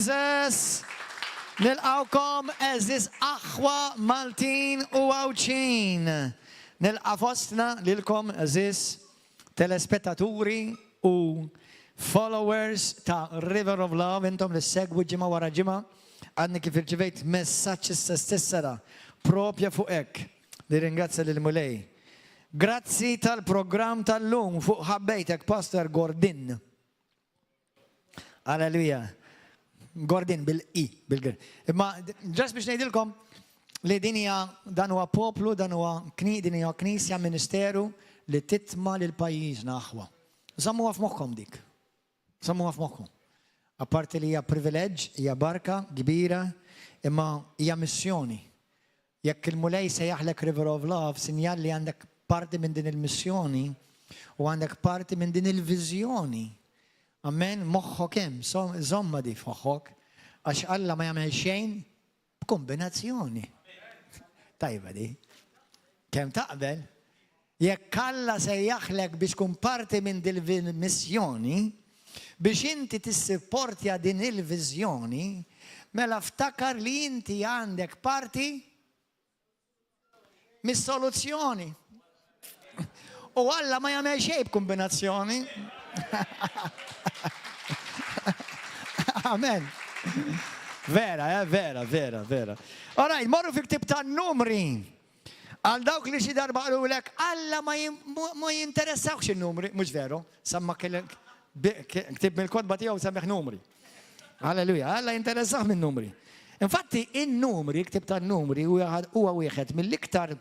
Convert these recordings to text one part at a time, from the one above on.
Jesus nilqawkom eżis aħwa Maltin u Għawċin. Nilqa fostna lilkom eżis telespettaturi u followers ta' River of Love, intom li segwu ġimma wara ġimma, għadni kif irċivejt messaċ stessara propja fuq ek. Li ringrazzja lil mulej. Grazzi tal-program tal-lum fuq ħabbejtek Pastor Gordin. Alleluja. Gordin bil-I, bil-gr. Imma, ġas biex nejdilkom li dinja dan huwa poplu, dan huwa dinja knisja ministeru li titma l-pajjiżna aħwa. Sammuha f'moħħkom dik. Sammuha f'moħħkom. Apparti li hija privileġġ, hija barka kbira, imma hija missjoni. Jekk il-mulej sejjaħlek River of Love, sinjal li għandek parti minn din il-missjoni u għandek parti minn din il-viżjoni. Amen, moħħok hemm, żomma di f'moħħok, għax Alla ma jagħmel xejn b'kombinazzjoni. Tajba di. Kemm taqbel? Jekk Alla sejjaħlek biex tkun parti minn din il-missjoni, biex inti tissipportja din il-viżjoni, mela ftakar li inti għandek parti mis-soluzzjoni. U Alla ma jagħmel xejn b'kombinazzjoni. Amen. Vera, vera. Alright, morru fi ktib ta' numri. Għal dawk li xi darba qalu lek, Alla ma jinteressawx il-numri, mhux veru, samma kellek ktib mill-kodba tiegħu semmeħ numri. Alleluja, Alla jinteressaw min-numri. Infatti, in-numri, ktib ta' numri huwa wieħed mill-iktar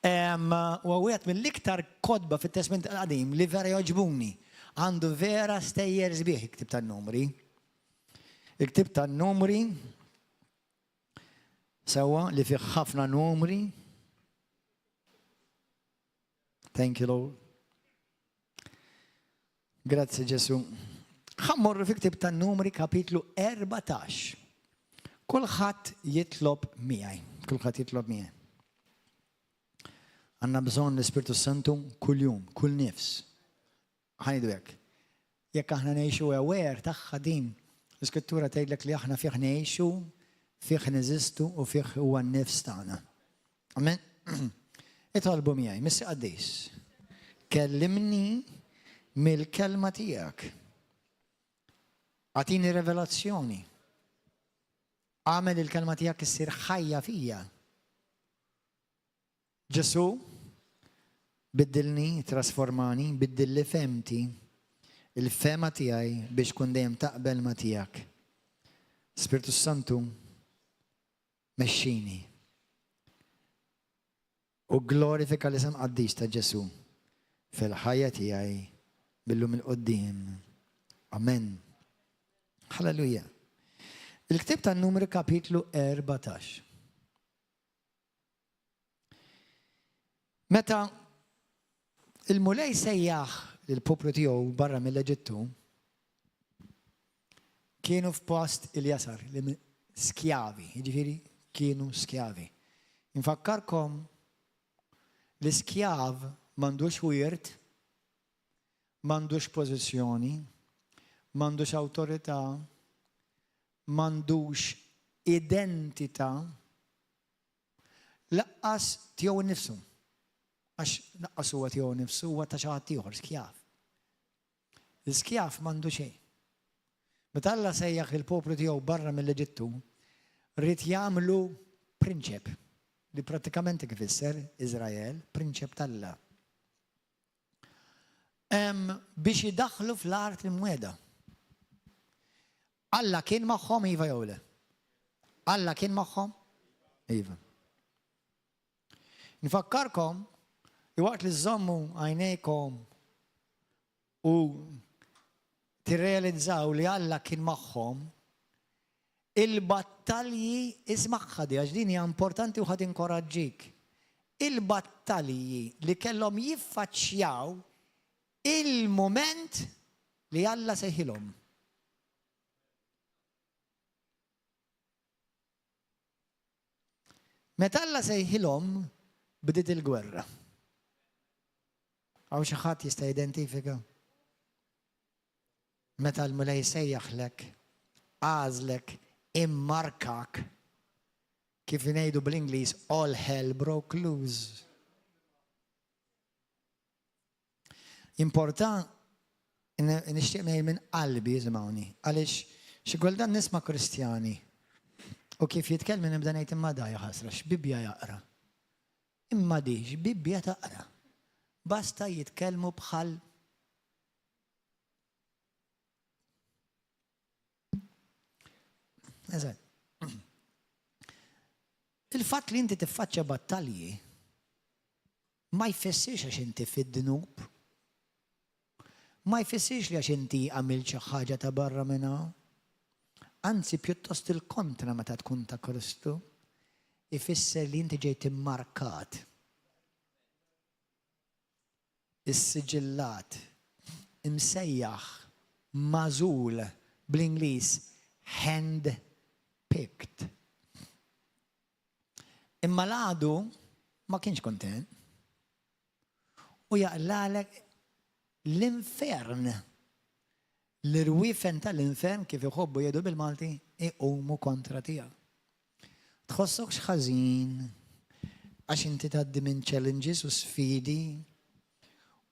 u għawiet mill-iktar kodba fit-Testament qadim li vera joġbuni. Għandu vera stejjer sbieħ iktib tan-numri. Iktib tan-numri sewa li fih ħafna numri. Thank you, Lord. Grazzi Ġesu. Ħammorru fi iktib tan-numri kapitlu 14. Kulħadd jitlob miegħi. Għanna bżon l-Spiritu Santu kull jum, kull nifs. Ħanidu hekk. Jekk aħna ngħixu aware tagħha din, l-Iskrittura tgħidlek li aħna fih ngħixu, fih neżistu u fih huwa n-nifs tagħna. Amen. Itolbu miegħi, Missi Qaddis. Kellimni mill-kelma tiegħek. Għatini revelazzjoni. Għamel il-kelma tiegħek issir ħajja fija. Ġesu, biddilni, trasformani, biddilli femti, il-fema tijaj biex kun dejjem taqbel ma tijak. Spiritu Santu, mexxini. U glorifika l-isem qaddis ta' Ġesu fil-ħajja tijaj billum il-qoddim. Amen. Halleluja. Il-ktib ta' numri kapitlu 14. Meta il-mulej sejjaħ il-poplu tiegħu barra mill-Eġittu, kienu f'post il-jasar, skjavi, jiġifieri kienu skjavi. Infakkarkom l-iskjav m'għandux wirt, m'għandux pożizzjoni, m'għandux awtorità, m'għandux identità, laqqas tiegħu nnifsu. Għax naqqas huwa tiegħu nifsu huwa ta' xi ħadd ieħor skjaf. L-iskjaf m'għandu xejn. Meta Alla sejjaħ il-poplu tiegħu barra mill-Eġittu, rrid jagħmlu prinċep li prattikament kif isser Iżrael, prinċep tal-Alla. Biex jidaħlu fl-art imwieda. Alla kien magħhom iva jew le? Alla kien magħhom? Iva. Nfakkarkom waqt li żommu għajnejkom u tirrealizzaw li Alla kien magħhom, il-battalji ismagħha di għax din hija importanti u ħadd inkoraġġik. Il-battalji li kellhom jiffaċċjaw il-mument li Alla sejħilhom. Meta Alla sejħilhom bdiet il-gwerra. Għaw xi ħadd jista' jidentifika. Meta l-mulej sejjaħlek għażlek, immarkak, kif ngħidu bl-Ingliż, all hell broke loose. Nixtieq ngħid minn qalbi jisimgħuni, għaliex xi kultant nisma' Kristjani u kif jitkellem nibda ngħid imma da ħasra x'Bibbja jaqra. Imma di x'Bibbja taqra. Basta jitkellmu bħal eżatt. Il-fatt li inti tiffaċċja battalji ma jfissirx għax inti fid-dnub. Ma jfissirx li għax inti għamil xi ħaġa ta' barra minna. Anzi, pjuttost il-kontra meta tkun ta' Kristu, ifisser li inti ġejt immarkat. Is-siġillat, imsejjaħ, mażul, bl-Ingliż, hand-picked. Imma l-għadu ma kienx kontent u jaqlalek l-infern. L-irwifen tal-infern kif iħobbu jedu bil-Malti iqumu kontra tiegħek. Tħossokx ħażin għax inti tgħaddi minn challenges u sfidi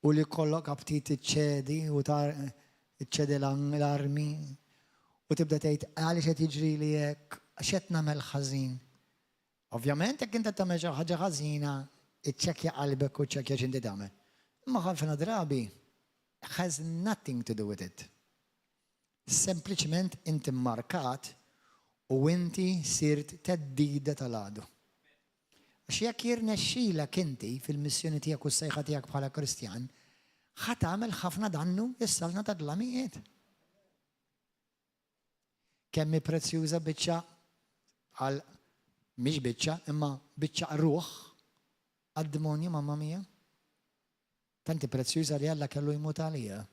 u li kollok aptit iċċedi u iċċedi l-armi u tibda tgħid għaliex qed jiġri li hekk għax qed nagħmel ħażin. Ovvjament jekk inti tagħmel xi ħaġa ħażina, iċċekkja qalbek u ċekkja x'inti tagħmel. Imma ħafna drabi has nothing to do with it. Sempliċement inti mmarkat u inti sirt teddida tal-għadu. Għax jekk jirnexxilek inti fil-missjoni tiegħek u s-sejħa tiegħek bħala Kristjan, ħa tagħmel ħafna dannu is-salna ta' dlamijiet. Kemm hi prezzjuża biċċa għal mhix biċċa, imma biċċa ruħ għad-demonju mamma mija. Tanti prezzjuża li Alla kellu jmut għalija.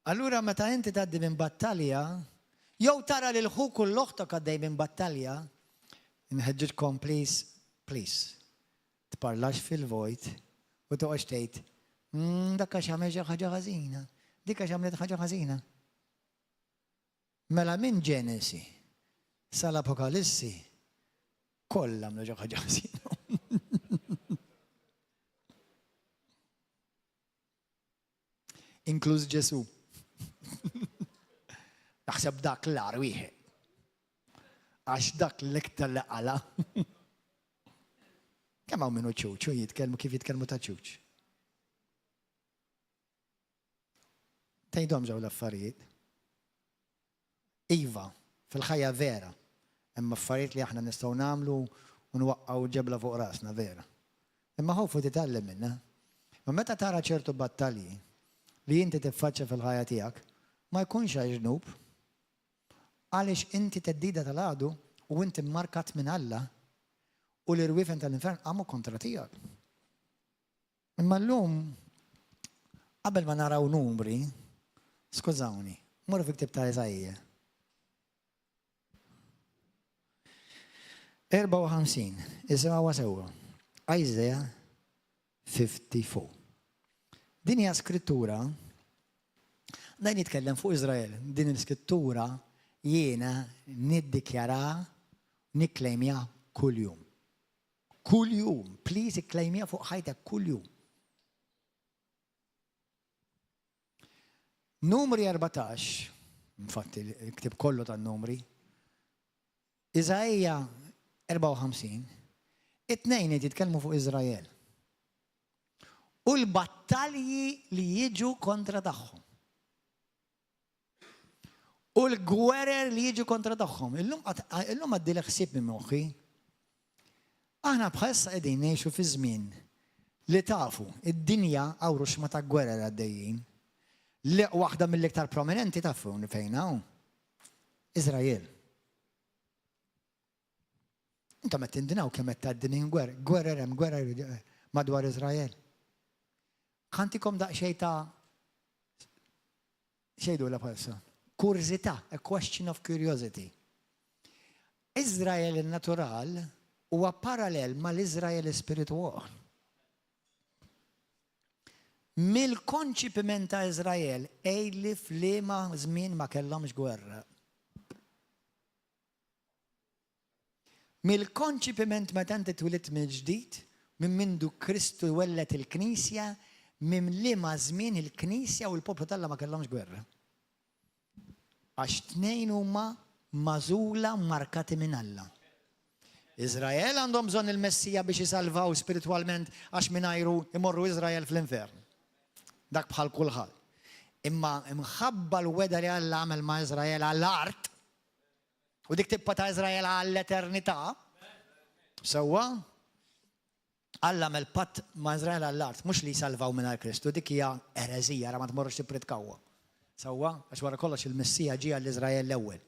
Allura meta inti tgħaddi minn battalja, jew tara li l-ħuk u l-oħtok għaddej minn battalja, inħeġġitkom please, tparlax fil-vojt u toqgħodx tgħid, dak għax għamel ħaġa ħażina, dik għax għamlet ħaġa ħażina. Mela minn Ġenesi sal-Apokalissi kollha għamlu ħaġa ħażina. Inkluż Ġesu. Naħseb dak l-ar wieħed. Għax dak l-iktar li qala. Kemm hawn minnu ċuċ u jitkellmu kif jitkellmu ta' ċuċ. Tgħidhom ġew l-affarijiet. Iva, fil-ħajja vera, imma affarijiet li aħna nistgħu nagħmlu u nwaqqgħu ġebla fuq rasna vera. Imma ħofu titgħallem minnha. Ma meta tara ċertu battalji li inti tiffaċċja fil-ħajja tiegħek, ma jkunx ġnub għaliex inti teddida tal-għadu u inti mmarkat minn Alla u l-irwiefen tal-infern għamu kontra tiegħek. Imma llum qabel ma naraw numri, skużawni, morru fi ktieb ta' Eżajja. 54, isimgħuha sewwa. Isaiah 54. Din hija skrittura, dan jitkellem fuq Iżrael. Din l-skrittura jiena niddikjara, nikklejmja kuljum. Kuljum, please ikklejmja fuq ħajtek kuljum. Numri 14, infatti il-ktib kollu tan-numri, Iżajja 54, it-tnejn jitkellmu fuq Iżrael. U l-battalji li jiġu kontra tagħhom. U l-gwerer li jiġu kontra tagħhom. Illum għaddilek ħsieb minn moħħi. Aħna bħalissa qegħdin ngħixu fi żmien li tafu id-dinja għawrux ma ta' gwerer għaddejjin. Li waħda mill-iktar prominenti tafu fejn hawn. Iżrael. Intom qed tindinaw kemm qed tgħaddi minn gwerer hemm gwerer madwar Iżrael. Ħantikom daqsxejn ta' xejdu la bħalissa. Kurzità, a question of curiosity. Iżrael il-natural huwa parallel mal-Iżrael spiritual. Mill-konċipiment ta' Izrael ejli f'liema żmien ma kellhomx gwerra. Mill-konċipiment meta inti twilit mill-ġdid, minn mindu Kristu wellet il-Knisja, minn liema żmien il-Knisja u l-poplu tagħha ma kellhomx gwerra. Għax tnejn huma magħżula markati minn Alla. Izrael għandhom bżonn il-Messija biex jisalvaw spiritwalment għax mingħajru imorru Izrael fl-infern. Dak bħal kulħadd. Imma imħabba l-weda li Alla għamel ma' Izrael għall-art u dik tibqa ta' Izrael għall-eternità. Sewwa Alla għamel patt ma' Izrael għall-art, mhux li jsalvaw mingħajr Kristu, dik hija ereżija ra ma tmorrux tippritkawa. Sewwa għax wara kollox il-Messija ġie għall-Iżrael l-ewwel.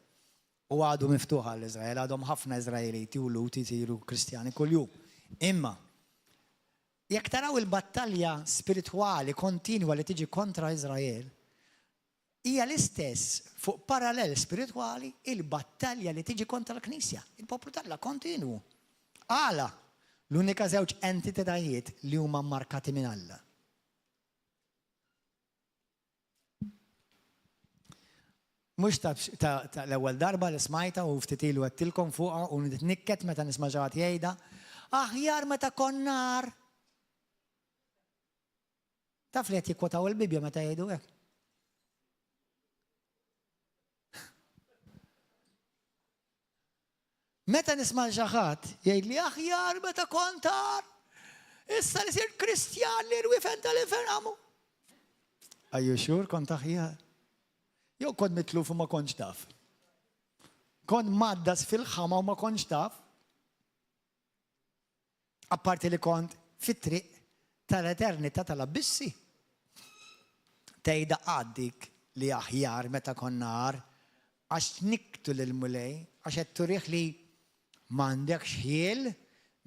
U għadu miftuħa l-Izrael, għadhom ħafna Izraeliti u Luti jsiru Kristjani kuljum. Imma, jekk taraw il-battalja spiritwali kontinwa li tiġi kontra Izrael, hija l-istess fuq parallel spiritwali il-battalja li tiġi kontra l-Knisja. Il-poplu tagħha kontinwu. Għala l-unika żewġ entitajiet li huma markati minn Alla. Mux ta' l-ewwel darba li smajta u ftitilu għattilkom fuqa u nitnikket meta nisma' ġaħat jgħida, aħjar meta konnar. Taf li qed jikkwotaw il-Bibja meta jgħidu hekk. Meta nisma' ġaħat jgħidli aħjar meta kontar. Issa li sir Kristjan li rwifen tal-infern. Are you sure kont aħjar? Jew kont mitluf u ma kontx taf. Kont maddas fil-ħama u ma kontx taf. Apparti li kont fit-triq tal-eternità tal-abissi. Tejda għaddik li aħjar meta konnar għax niktu l-mulej, għax qed turih li m'għandekx ħiel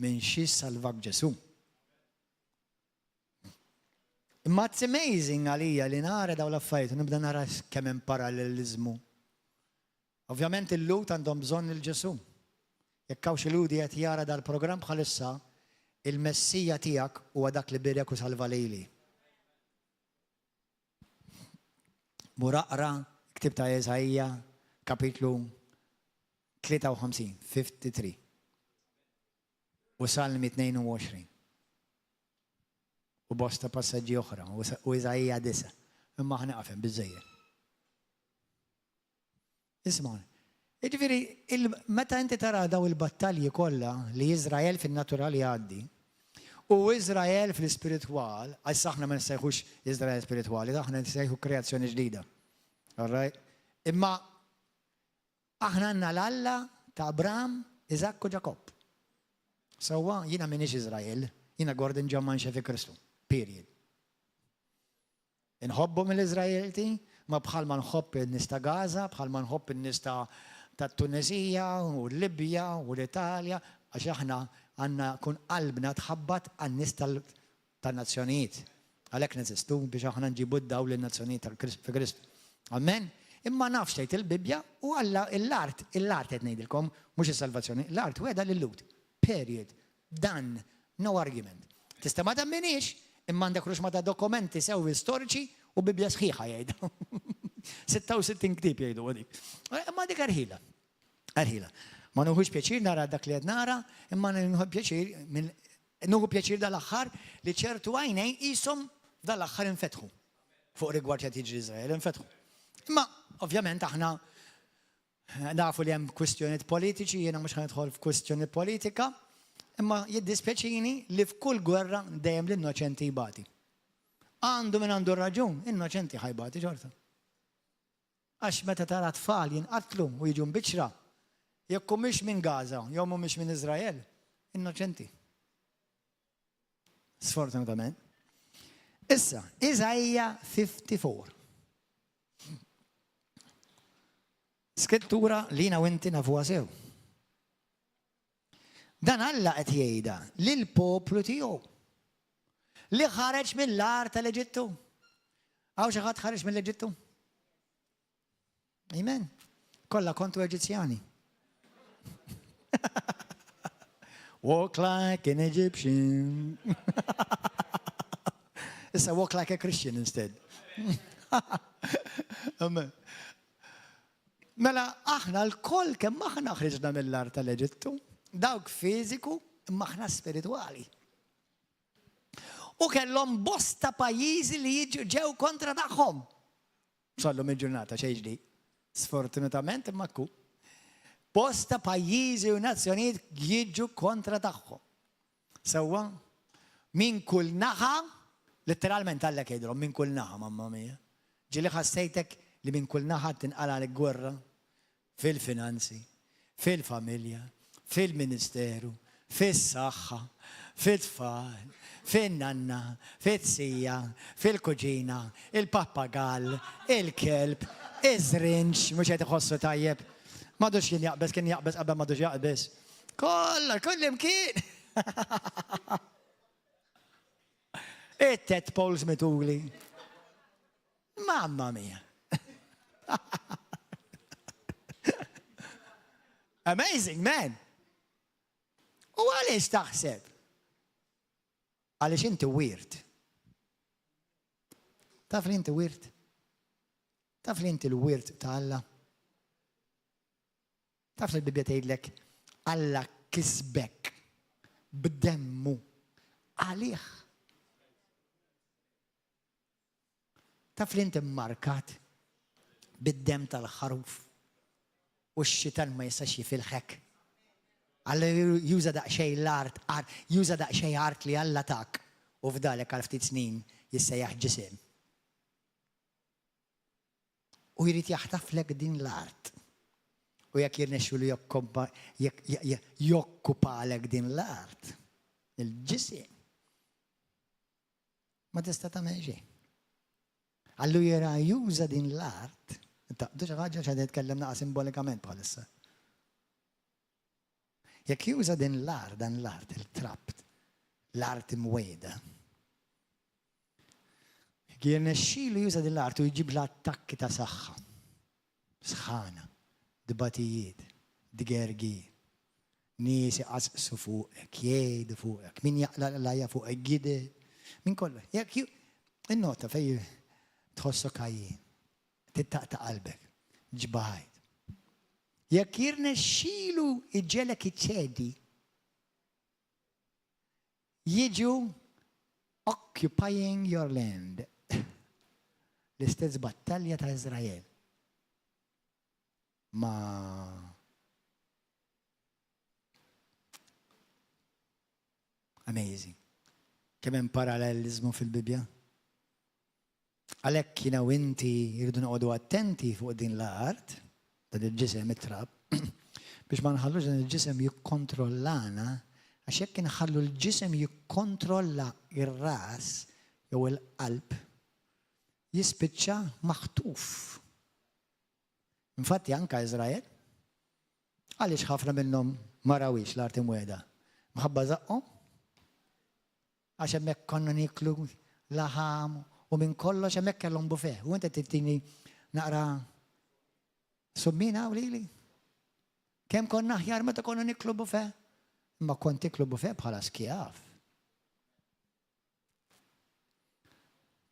minn xi salvak Ġesu. Imma it's amazing għalija li nara daw l-affarijiet u nibda nara kemm hemm paralleliżmu. Ovvjament il-Lut għandhom bżonn il-Ġesu. Jekk hawn xi ludi qed jara dal-programm bħalissa, il-Messija tiegħek huwa dak li birek u salva lili. Muraqra ktib ta' Eżajja, kapitlu 53, 53. U Salmi 22. U bosta passaġġi oħra, u Eżajja 9. Imma ħna qafem biżżejjed. Isma', jiġifieri meta inti tara daw il-battalji kollha li Iżrael fin-naturali għaddi u Iżrael fl-ispiritwal, għax aħna ma nsejħux Iżrael spiritwali, aħna nsejħu kreazzjoni ġdida. Alright? Imma aħna għandna l-Alla ta' Abraham, Iżakk u Ġakob. Sewwa jiena m'iniex Iżrael, jiena Gordon John Manxa fi Kristu. Period. Inħobbu mill-Iżraelti, ma bħal ma nħobb in-nies ta' Gaza, bħal ma nħobb in-nies ta' Tunisija u l-Libja u l-Italja, għax aħna għandna kun qalbna tħabbat għan-nies tan-nazzjonijiet. Għalhekk neżistu biex aħna nġibu daw lin-nazzjonijiet fi Kristu. Amen. Imma nafx tgħid il-Bibja u Alla l-art qed ngħidilkom, mhux is-salvazzjoni, l-art weda lil-Lut. Period. Done. No argument. Tista' ma tamminix, imma għandek rux ma ta' dokumenti sewi storiċi u Bibja sħiħa jgħidu. 66 ktib jgħidu għadik. Imma dik arħila. Arħila. Ma nuħux pjaċir nara dak li għed nara, imma nuħu pjaċir dal-axħar li ċertu għajnej jisom dal-axħar infetħu. Fuq rigward jgħat jiġri Izrael, infetħu. Imma, ovvjament, aħna nafu li hemm kwistjonijiet politiċi, jiena mhux ħanidħol f'kwistjoni politika, imma jiddispjaċini li f'kull gwerra dejjem l-innoċenti jibati. Għandu minn għandu raġun, innoċenti ħajbati ġorta. Għax meta tara tfal jinqatlu u jiġu mbiċċra, jekk mhux minn Gaza, jew mhumiex minn Iżrael, innoċenti. Sfortunatament. Issa, Eżajja 54. Skrittura li u inti nafuha sew. Dan Alla qed jgħidha lill-poplu tiegħu li ħareġ mill-art tal-Eġittu. Hawn xi ħadd ħareġ mill-Eġittu? Amen. Kollha kontu Eġizzjani. Walk like an Egyptian. issa walk like a Christian instead. Mela aħna l-koll kemm aħna ħriġna mill-art tal-Eġittu, dawk fiżiku imma aħna spiritwali. U kellhom bosta pajjiżi li ġew kontra tagħhom. Sallum il-ġurnata xejn ġdid. Sfortunatament imma kku. Bosta pajjiżi u nazzjonijiet jiġu kontra tagħhom. Sewwa min kull naħa, letteralment għallek jgħidulhom min kull naħa, mamma mia. Ġieli ħassejtek li min kull naħa tinqala għalek gwerra fil-finanzi, fil-familja, fil-ministeru, fil-saħħa, fil-tfal, fil-nanna, fil-tsija, fil-kuġina, il-pappagall, il-kelb, iż-rinċ, mhux qed iħossu tajjeb. M'għadux kien jaqbes qabel m'għadux jaqbes. Kull imkien. It-tet poles mituli. Mamma mia. Amazing, man. U għaliex taħseb? Għaliex inti weird. Taf li inti weird? Taf li inti l-weird ta' Alla? Taf li l-Bibja tgħidlek Alla kisbek b'demmu għalih. Taf li inti markat bid-dem tal-ħaruf u x-xitan ma jistax jifilħek. Alla juża daqsxejn l-art, juża daqsxejn art li Alla tak u f'dalek għal ftit snin jissejjaħ ġisem. U jrid jaħtaflek din l-art. U jekk jirnexxu li jokkupalek din l-art, il-ġisem, ma tista' tagħmel xejn. Allu jera juża din l-art, taqdu xi ħaġa x'għed nitkellem naqa' simbolikament bħalissa. Jekk juża din l-art, dan l-art, il-trapt, l-art imwejda. Jekk jirnexxielu juża din l-art u jġib l-attakki ta' saħħa, sħana, dibatijiet, digergi, nies iqasqsu fuqek, jgħidu fuqek, min jaqla l-lajja fuqek gide, min kollu. Jekk innota fej tħossok ħajjin, tittaqta' qalbek, ġbajt. Jekk jirnexxielu iġġelek iċċedi, jiġu occupying your land. L-istess battalja ta' Izrael. Ma amazing. Kemm hemm parallelizmu fil-Bibja? Għalhekk jiena u inti jridu noqogħdu attenti fuq din l-art, dan il-ġisem it-trab, biex ma nħallux dan il-ġisem jikkontrollana, għax jekk inħallu l-ġisem jikkontrolla ir-ras jew il-qalb, jispiċċa maħtuf. Infatti anka Izrael, għaliex ħafna minnhom ma rawix l-art imweda. Mħabba zaqqhom, għax hemmhekk konna niklu laħam u minn kollox hemmhekk kellhom bufeh. U inti tittini naqra summina u lili. Kemm konna aħjar meta konna niklu bufeh? Imma kont tiklu bufeh bħala skjaf.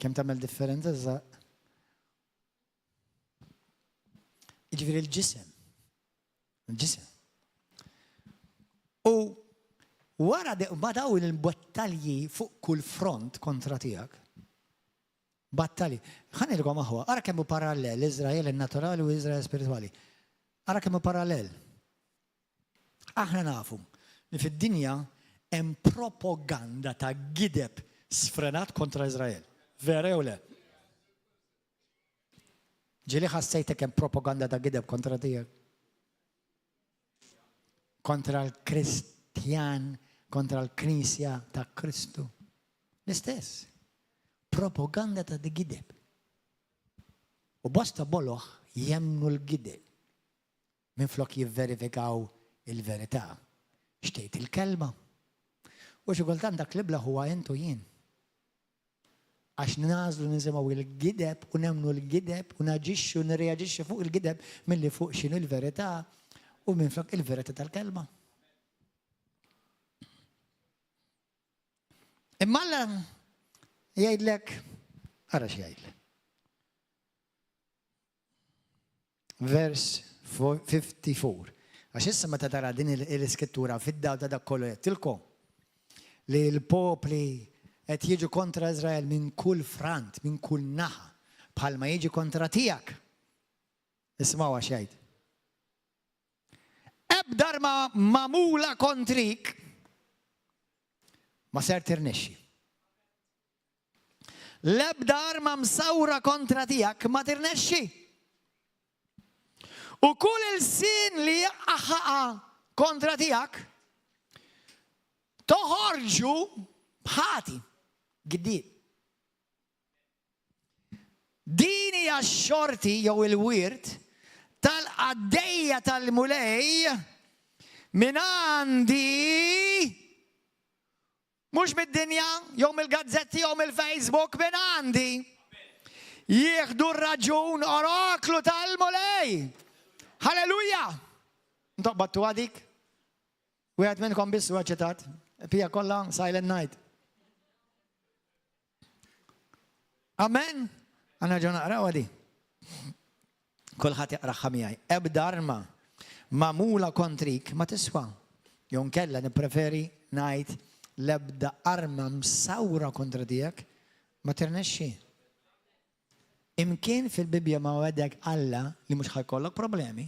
Kemm tagħmel differenza żgħar? Jiġifieri l-ġisem. Il-ġisem. U wara ma daw il-battalji fuq kull front kontra tiegħek. Battalji. Ħanilkom aħwa, ara kemm hu parallel Iżrael naturali u Iżrael spiritwali. Ara kemm hu parallel. Aħna nafu li fid-dinja hemm propaganda ta' gideb sfrenat kontra Iżrael. Vera jew le? Ġieli ħassejtek hemm propaganda ta' gideb kontra tiegħek. Kontra l-Kristjan, kontra l-Knisja ta' Kristu. L-istess. Propaganda ta' gideb. U bosta boloħ jemnu l-gideb. Minflok jivverifikaw il-verità. Xtejt il-kelma. U xi kultant dak li bla huwa intu jien. Għax nażlu nisimgħu il-gideb u nemnu l-gideb u naġixxu nirreaġixxu fuq il-gideb milli fuq x'inhu l-verità u minflok il-verità tal-kelma. Imma jgħidlek, ara x'jgħidlek. Vers 54. Għax issa meta tara din l-iskrittura fid-daw ta' dak kollu qedtilkom li l-popli qed jiġu kontra Iżrael minn kull front, minn kull naħa, bħalma jiġi kontra tiegħek. Isma'w għax jgħid. Ebda arma magħmula kontrik ma ser tirnexxi. L-ebda arma msawra kontra tiegħek ma tirnexxi. U kull il-sin li jaqqaqa kontra tiegħek toħorġu bħati giddiet. Din hija x-xorti jew il-wirt tal-qaddejja tal-mulej minn għandi mhux mid-dinja jew mill-gazzetti jew mill-Facebook minn għandi jieħdu r-raġun oraklu tal-mulej. Halleluja! Ntoqbattu għadik? Wieħed minnkom biss huwa ċitat. Pija kollha silent night. Amen? Għanna ġo naqraw għadi. Kulħadd jaqraħħa miegħi. Ebda arma magħmula kontrik ma tiswa. Jew nkella nippreferi ngħid l-ebda arma msawra kontra tiegħek ma tirnexxi. Imkien fil-Bibja ma wedek Alla li mhux ħajkollok problemi,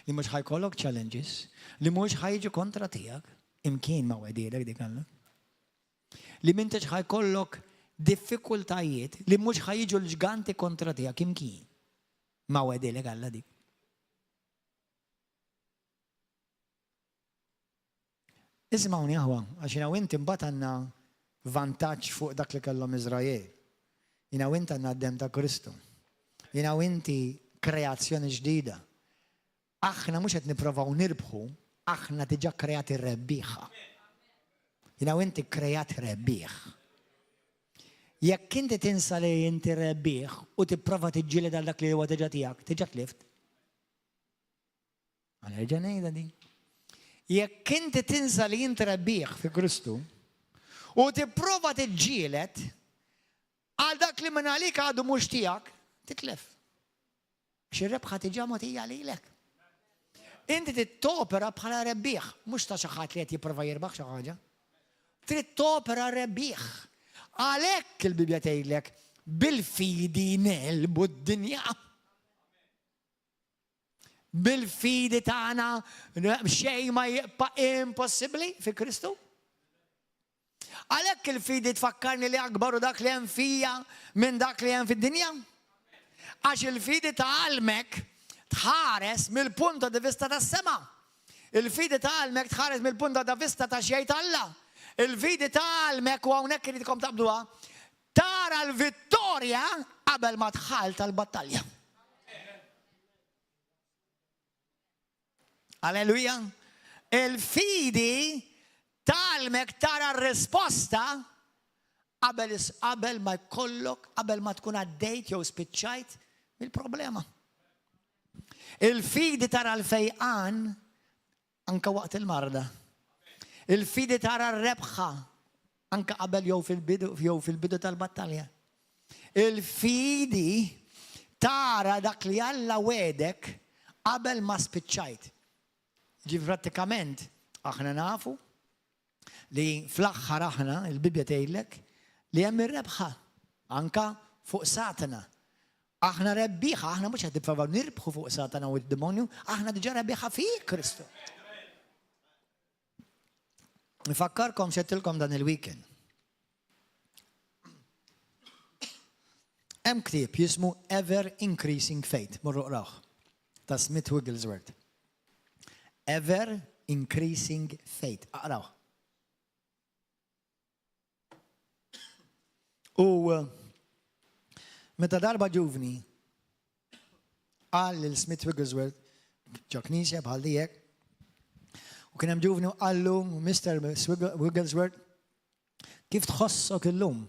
li mhux ħajkollok challenges, li mhux ħajġu kontra tiegħek, imkien ma wedilek dik Alla. Li m'intix ħajkollok diffikultajiet li mhux ħajġu l-ġganti kontra tiegħek imkien. Ma wedilek Alla dik. Ismawni aħwa, għax jiena inti mbagħad għandna vantaġġ fuq dak li kellhom Iżrael. Jiena inti għandna d-dem ta' Kristu. Jiena inti kreazzjoni ġdida. Aħna mhux qed nippruvaw nirbħu, aħna diġà kreati rebbieħa. Jiena inti krejat rebbieħ. Jekk inti tinsa li inti rebbieħ u tipprova tiġġieled għal dak li huwa diġà tiegħek, tiġà tlift. Għanerġa' ngħidha din. Jekk inti tinsa li inti rebbieħ fi Kristu u tipprova tiġġieled għal dak li minn għalik għadu mhux tiegħek, titlef. X'ir-rebħa tiġà mogħtija lilek. Inti tittopera bħala rebbieħ, mhux ta' xi ħadd li qed jipprova jirbaħ xi ħaġa. Trid topera rebbieħ. Għalhekk il-Bibja tgħidlek bil-fidi nelbu d-dinja. Bil-fidi tagħna xejn ma jibqa' impossibbli fi Kristu. Għalhekk il-fidi tfakkarni li akbar u dak li hemm fija minn dak li hemm fid-dinja. Għax il-fidi tagħalmek tħares mill-punto di vista tas-sema. Il-fidi tagħalmek tħares mill-punto di vista ta' xejn Alla. Il-fidi tagħalmek u hawnhekk iridkom taqbduha tara l-vittorja qabel ma tħall tal-battalja. Alleluja. Il-fidi tagħalmek tara r-risposta qabel ma jkollok, qabel ma tkun għaddejt jew spiċċajt mill-problema. Il-fidi tara l-fejqan anka waqt il-marda. Il-fidi tara r-rebħa anka qabel jew fil-bidu tal-battalja. Il-fidi tara dak li Alla wedek qabel ma spiċċajt. Ġi prattikament aħna nafu li fl-aħħar aħna il-Bibja tgħidlek li hemm ir-rebħa anka fuq Satana. Aħna rebbieħa, aħna mhux qed nippruvaw nirbħu fuq Satana u d-demonju, aħna diġà rebbieħa fi Kristu. Nifakkarkom x'għedtilkom dan il-weekend. Hemm ktieb jismu Ever Increasing Faith, morru qrawh, ta' Smith Wigglesworth. Ever Increasing Faith, aqrawh. U meta darba ġuvni qal lil Smith Wigglesworth ġo knisja bħal dijek u kien hemm ġuvni u qallu Mr. Wigglesworth kif tħossok illum?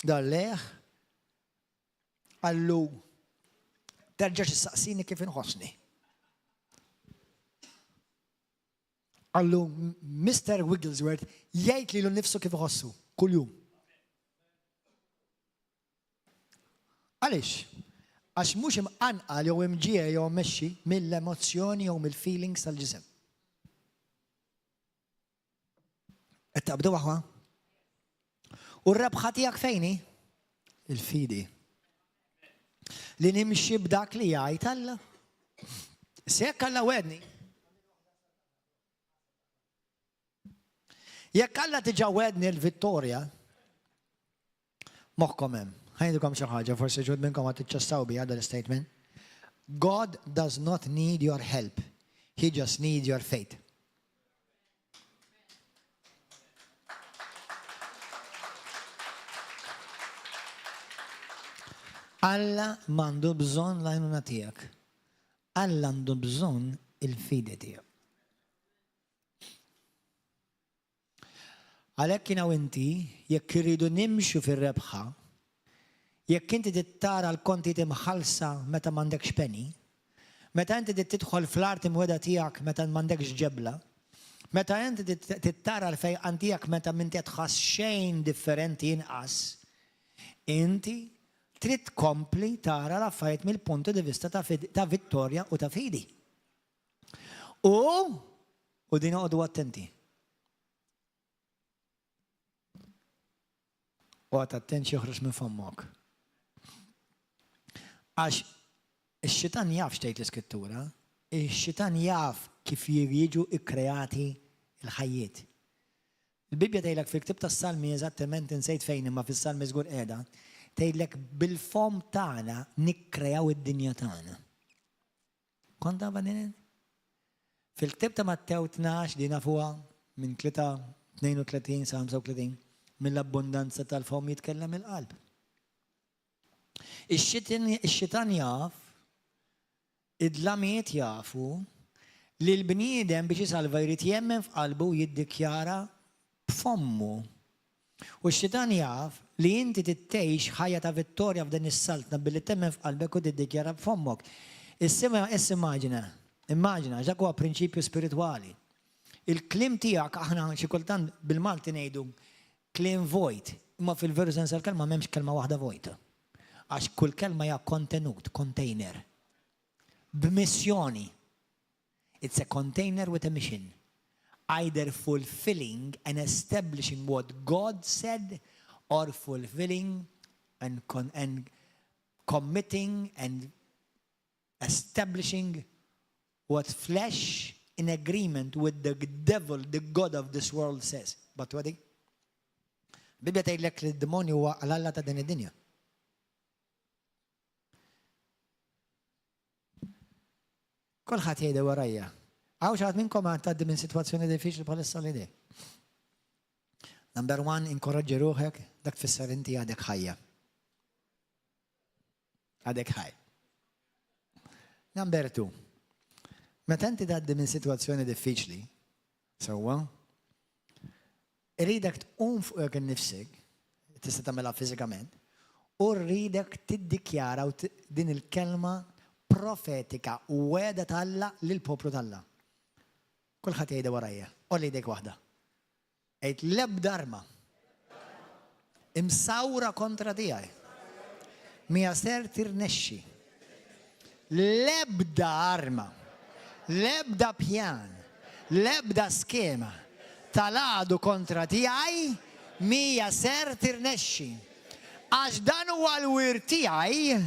Dar leħ qallu terġax issaqsini kif inħossni. Qallu Mr. Wigglesworth jgħid lilu nnifsu kif iħossu kuljum. Għaliex? Għax mhux imqanqal jew imġie jew mmexxi mill-emozzjoni jew mill-feelings tal-ġisem. Qed taqbdu waħwa? U r-rebħa tiegħek fejni? Il-fidi. Li nimxi b'dak li jgħid Alla. Se jekk Alla wedni. Jekk Alla tiġa wedni l-vittorja, moħħkom hemm. Ħajdukom xi ħaġa forsi ġud minnkom għad tiċċassaw bi għadha l-statement. God does not need your help. He just needs your faith. Alla m'għandu bżonn l-għajnuna tiegħek. Alla għandu bżonn il-fidi tiegħek. Għalhekk jiena u inti jekk irridu nimxu fir-rebħa, jekk inti tittara l-konti timħallsa meta m'għandekx penny, meta inti tidħol fl-art imweda tiegħek meta m'għandekx ġebla, meta inti tittara l-fejqan tiegħek meta m'inti tħass xejn differenti inqas, inti trid tkompli tara l-affarijiet mill-punto di vista ta' vittorja u ta' fidi. U din noqogħdu attenti. U għat attenti joħroġ minn fommok. Għax ix-xitan jaf xtejt l-iskrittura, ix-xitan jaf kif jiġu ikkreati l-ħajjiet. Il-Bibja tgħidlek fil-ktieb tas-Salmi eżattament insejt fejn imma fis-Salmi żgur qiegħda, tgħidlek bil-fom tagħna nikkreaw id-dinja tagħna. Kont taf din? Fil-ktieb ta' Mattew 12 din nafuha minn 32 sa 35 mill-abbundanza tal-fom jitkellem il-qalb. Ix-xitan jaf, id-dlamiet jafu li l-bniedem biex jisalva jrid jemmen f'qalbu jiddikjara b'fommu. U x-xitan jaf li inti tittejx ħajja ta' vittorja f'dan is-saltna billi temmen f'qalbek u tiddikjara b'fommok. Immaġina, ġak huwa prinċipju spiritwali. Il-klim tiegħek aħna xi kultant bil-Malti ngħidu klim vojt, imma fil-veru sens tal-kelma m'hemmx kelma waħda vojta. Għax kull kelma hija kontenut, container. B'missjoni. It's a container with a mission. Either fulfilling and establishing what God said, or fulfilling and committing and establishing what flesh in agreement with the devil, the God of this world says. But what? Bibja tgħidlek li d-demonju huwa għal-alla ta' din id-dinja. Kulħadd jgħidha warajja. Għaw xaħat minnkom għad tgħaddi minn sitwazzjoni diffiċli bħalissa li dej. Number 1, inkoraġġi ruħek, dak tfisser inti għadek ħajja. Għadek ħaj. Number 2, meta inti tgħaddi minn sitwazzjoni diffiċli, sewwa, rridek tqum fuq innifsek, tista' tagħmilha fiżikament, u rridek tiddikjara din il-kelma profetika u weda tal-Alla lill-poplu tal-Alla. Kulħadd jgħidha warajja, olli jdejk waħda. Għid l-ebda arma imsawra kontra tiegħi mija ser tirnexxi. L-ebda arma, l-ebda pjan, l-ebda skema tal-għadu kontra tiegħi mija ser tirnexxi. Għax dan huwa l-wir tiegħi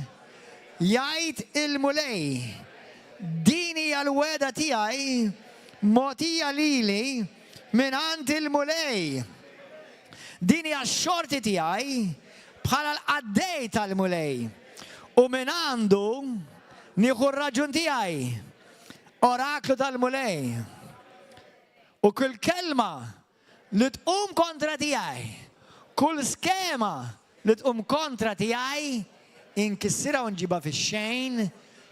jgħid il-mulej. Din hija l-weda tiegħi mogħtija lili minant il-mulej. Din hija x-xorti tiegħi bħala l-qaddej tal-mulej. U minn għandu nieħu r-raġun tiegħi, oraklu tal-mulej. U kull kelma li tqum kontra tiegħi, kull skema li tqum kontra tiegħi, inkissira u nġiba fix-xejn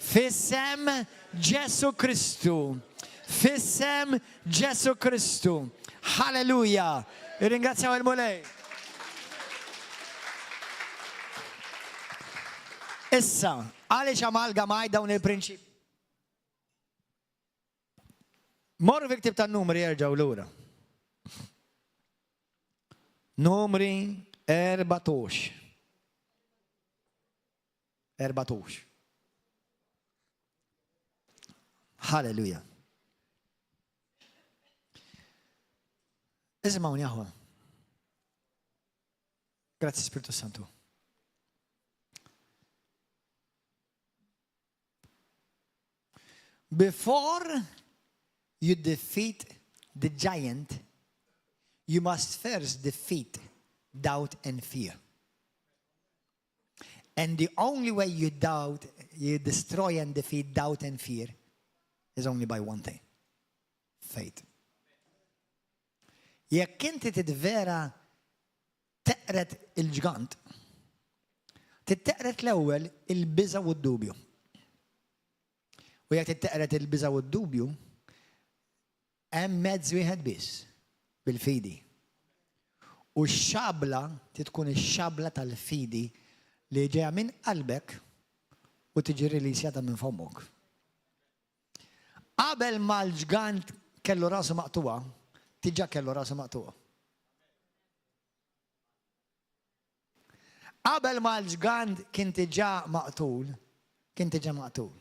f'isem Ġesu Kristu. F'isem Ġesu Kristu. Halleluja. Ringrazzjaw il-mulej. Issa, għaliex amalgamaj dawn il-prinċip. Morru fi ktib tan-numri jerġgħu lura. Numri 14. 14. Halleluja. Ismawni aħwa. Grazie Spiritu Santu. Before you defeat the giant, you must first defeat doubt and fear. And the only way you destroy and defeat doubt and fear is only by one thing. Faith. Jekk inti tidvera teqret il-ġgant, titteqret l-ewwel il-biża u d-dubju. U jekk titteqret il-biża u d-dubju, hemm mezz wieħed biss bil-fidi. U x-xabla tkun ix-xabla tal-fidi li ġeja minn qalbek u tiġi rilisjata minn fomok. Qabel ma l-ġgant kellu rasu maqtuwa, tiġa kellu rasu maqtuwa. Qabel ma l-ġgant kien tiġa maqtul, kien tiġa maqtul.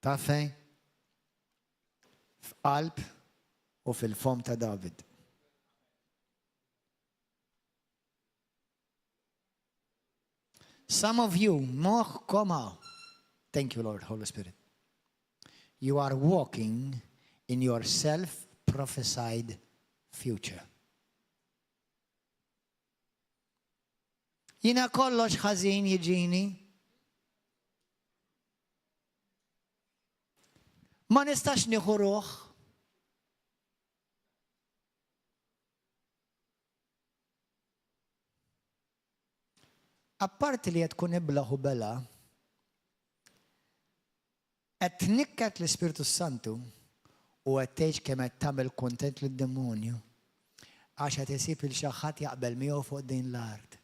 Taf fejn? F'qalb u fil-fom ta' David. Some of you, thank you, Lord, Holy Spirit. You are walking in your self-prophesied future. Jina kollox ħażin jiġini. Ma nistax nieħu ruħ. Apparti li qed tkun iblaħ u bela, qed tnikket l-Ispiritu Santu u qed tgħid kemm qed tagħmel kuntent lid-demonju għax qed isib il xi ħadd jaqbel miegħu fuq din l-art.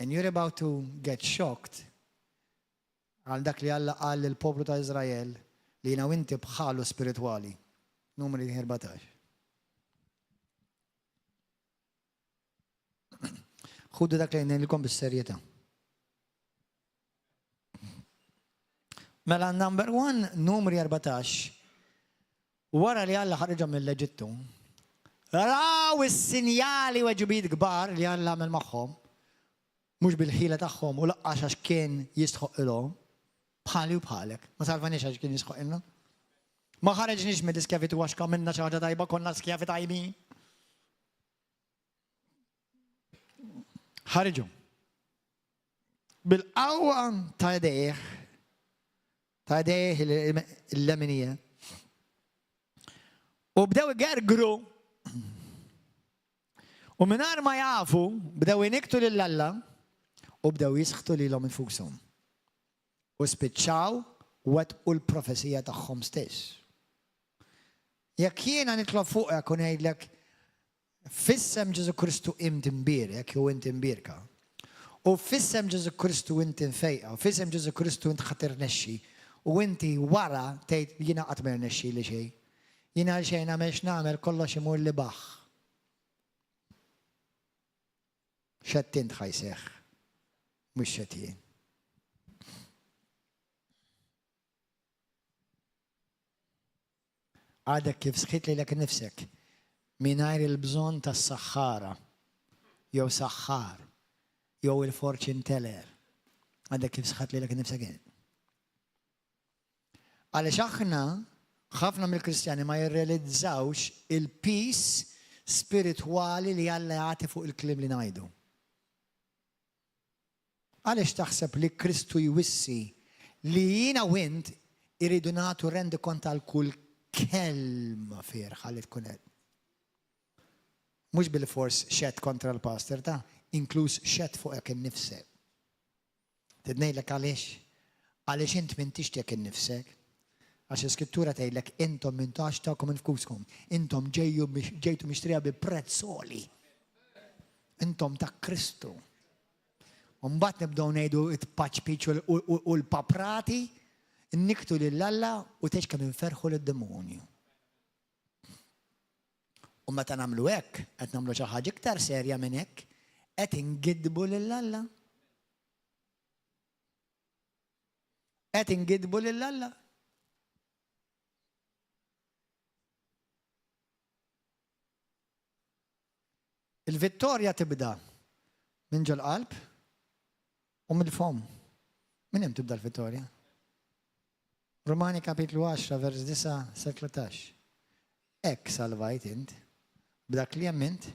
And you're about to get shocked għal dak li Alla qal lill-poplu ta' Iżrael li jiena u inti bħalu spiritwali. Numri 14. Ħudu dak li ngħidilkom bis-serjetà. Mela number 1, numri 14, wara li Alla ħareġhom mill-Eġittu, raw is-sinjali u ġubijiet kbar li Alla għamel magħhom, mhux bil-ħila tagħhom u laqqax għax kien jistħoq ilhom, bħali u bħalek. Ma salvanix għax kien jistħoq ilna. Ma ħareġniex mill-iskjavitu għax kamilna xi ħaġa tajba, konna skjavi tajbin. ħarġu bil-qawwa ta' idejh il-leminija u bdew igergru u mingħajr ma jafu bdew iniktu lill-Alla u bdew jisħtu lilhom infushom u spiċċaw wettqu l-profesija tagħhom stess. Jekk jiena nitlob fuqek u ngħidlek fissem Ġesu Kristu inti imbierek jew inti imbierka. U fissem Ġesu Kristu inti nfejqa, u fissem Ġesu Kristu inti ħatirnexxi, u inti wara tgħid jiena qatt ma rnexxi li xejn. Jiena għal xejn għamilx nagħmel kollox imur li baħ. X'għedt int ħajseħħ, mhux x'għedt jien. Għadek kif sħit lilek nifsek. Mingħajr il-bżonn tas-saħħara, jew saħħar, jew il-fortune teller. Għadek kif sħat lilek nifsek jien. Għaliex aħna ħafna mill-Kristjani ma jirrealizzawx il-peace spiritwali li Alla jagħti fuq il-kliem li ngħidu. Għaliex taħseb li Kristu jwissi li jiena u int iridu nagħtu rendi kont għal kull kelma fierħa li tkun hekk. Mhux bil-fors xett kontra l-pastor ta' inkluż xett fuqek innifsek. Tidnejlek għaliex? Għaliex int m'intix tiegħek innifsek. Għax iskrittura tgħidlek intom m'intax tagħkom infuskom. Intom ġejtu mixtrija bi prezz soli. Intom ta' Kristu. U mbagħad nibdew ngħidu it-paċpiċ u l-paprati niktu lill-Alla u tgħid kemm inferħu lid-demonju. U meta nagħmlu hekk, qed nagħmlu xi ħaġa iktar serja minn hekk, qed ingidbu lill-Alla. Qed ingidbu lill-Alla. Il-vittorja tibda minn ġol qalb u mill-fom. Min hemm tibda l-vittorja? Romani kapitlu 10, vers 9 sa 13. Ek salvajt int, b'dak li jemmint,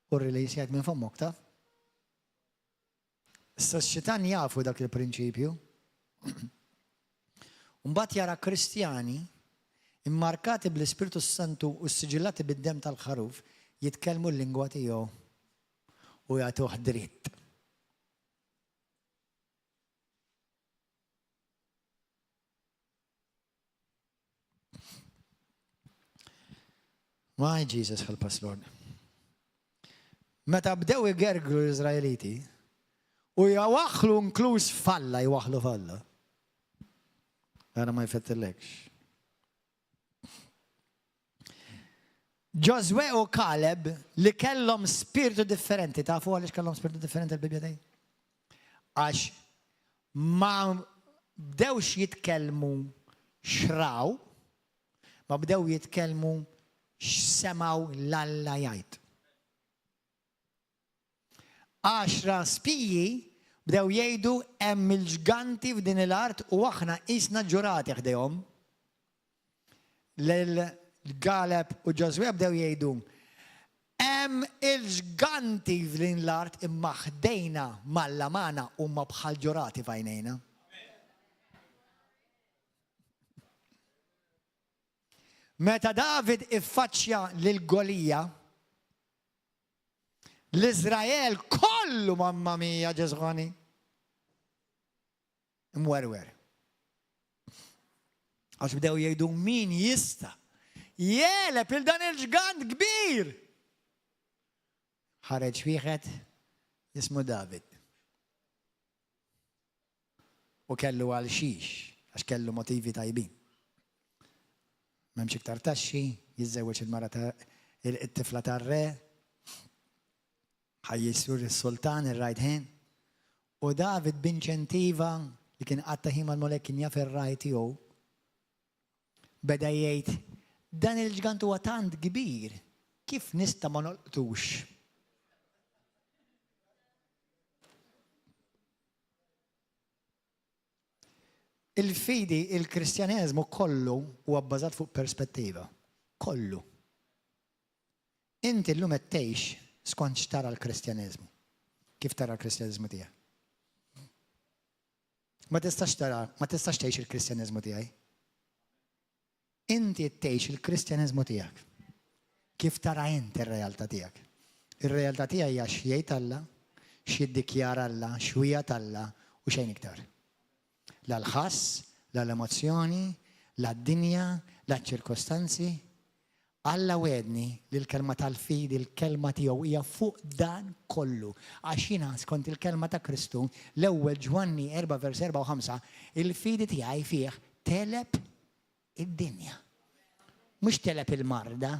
u r-rilisjajt minn fommok taf. Issa x-xitan jafu dak il-prinċipju. Mbagħad jara Kristjani immarkati bl-Ispiritu Santu u s-siġillati bid-dem tal-ħaruf jitkellmu l-lingwa tiegħu u jagħtuh dritt. My Jesus, help us, Lord. Meta bdew igerglu l-Izraeliti u jawaħlu inkluż falla, jwaħlu falla. Għana ma jfettillekx. Josue u Caleb li kellhom spiritu differenti, tafu għaliex kellhom spiritu differenti l-Bibja dej? Għax ma bdewx jitkellmu xraw, ma bdew jitkellmu x'semaw l-Alla jgħid. 10 spiji bdew jgħidu hemm il-ġganti f'din l-art u aħna qisna ġurati ħdejhom. L-Caleb u Josue bdew jgħidu hemm il-ġganti f'din l-art imma ħdejna mal-lamana u ma bħal ġurati f'għajnejna. Meta David iffaċċja lil Golija, l-Izrael kollu mamma mija ġeżgoni imwerwer. Għax bdew jgħidu min jista' jeleb il dan il-ġgant kbir. Ħareġ wieħed jismu David. U kellu għal xiex għax kellu motivi tajbin. M'hemmx iktar taxxi, jiżżewweġ il-mara it-tifla tar-re, ħajjissur is-sultan ir-right hand. U David b'inċentiva li kien qatta ħin mal-molek kien jaf ir-right tiegħu, beda jgħid dan il-ġgant huwa tant kbir, kif nista' ma nolqtux? Il-fidi, il-Kristjaneżmu kollu huwa bbażat fuq perspettiva. Kollu. Inti llum qed tgħix skont x'tara l-Kristjaneżmu. Kif tara l-Kristjaneżmu tiegħek? Ma tistax tgħix il-Kristjaneżmu tiegħi. Inti tgħix il-Kristjaneżmu tiegħek. Kif tara inti r-realtà tiegħek? Ir-realtà tiegħi hija x'jgħid Alla, x'jiddikjara Alla, x'wieħed Alla u xejn iktar. La l-ħass, la l-emozzjoni, la d-dinja, la ċirkostanzi. Alla wedni li l-kelma tal-fidi, l-kelma tiegħu hija fuq dan kollu. Għax jiena skont il-kelma ta' Kristu, l-ewwel Ġwanni 4 vers 4 u 5, il-fidi tiegħi fih teleb id-dinja. Mhux teleb il-marda,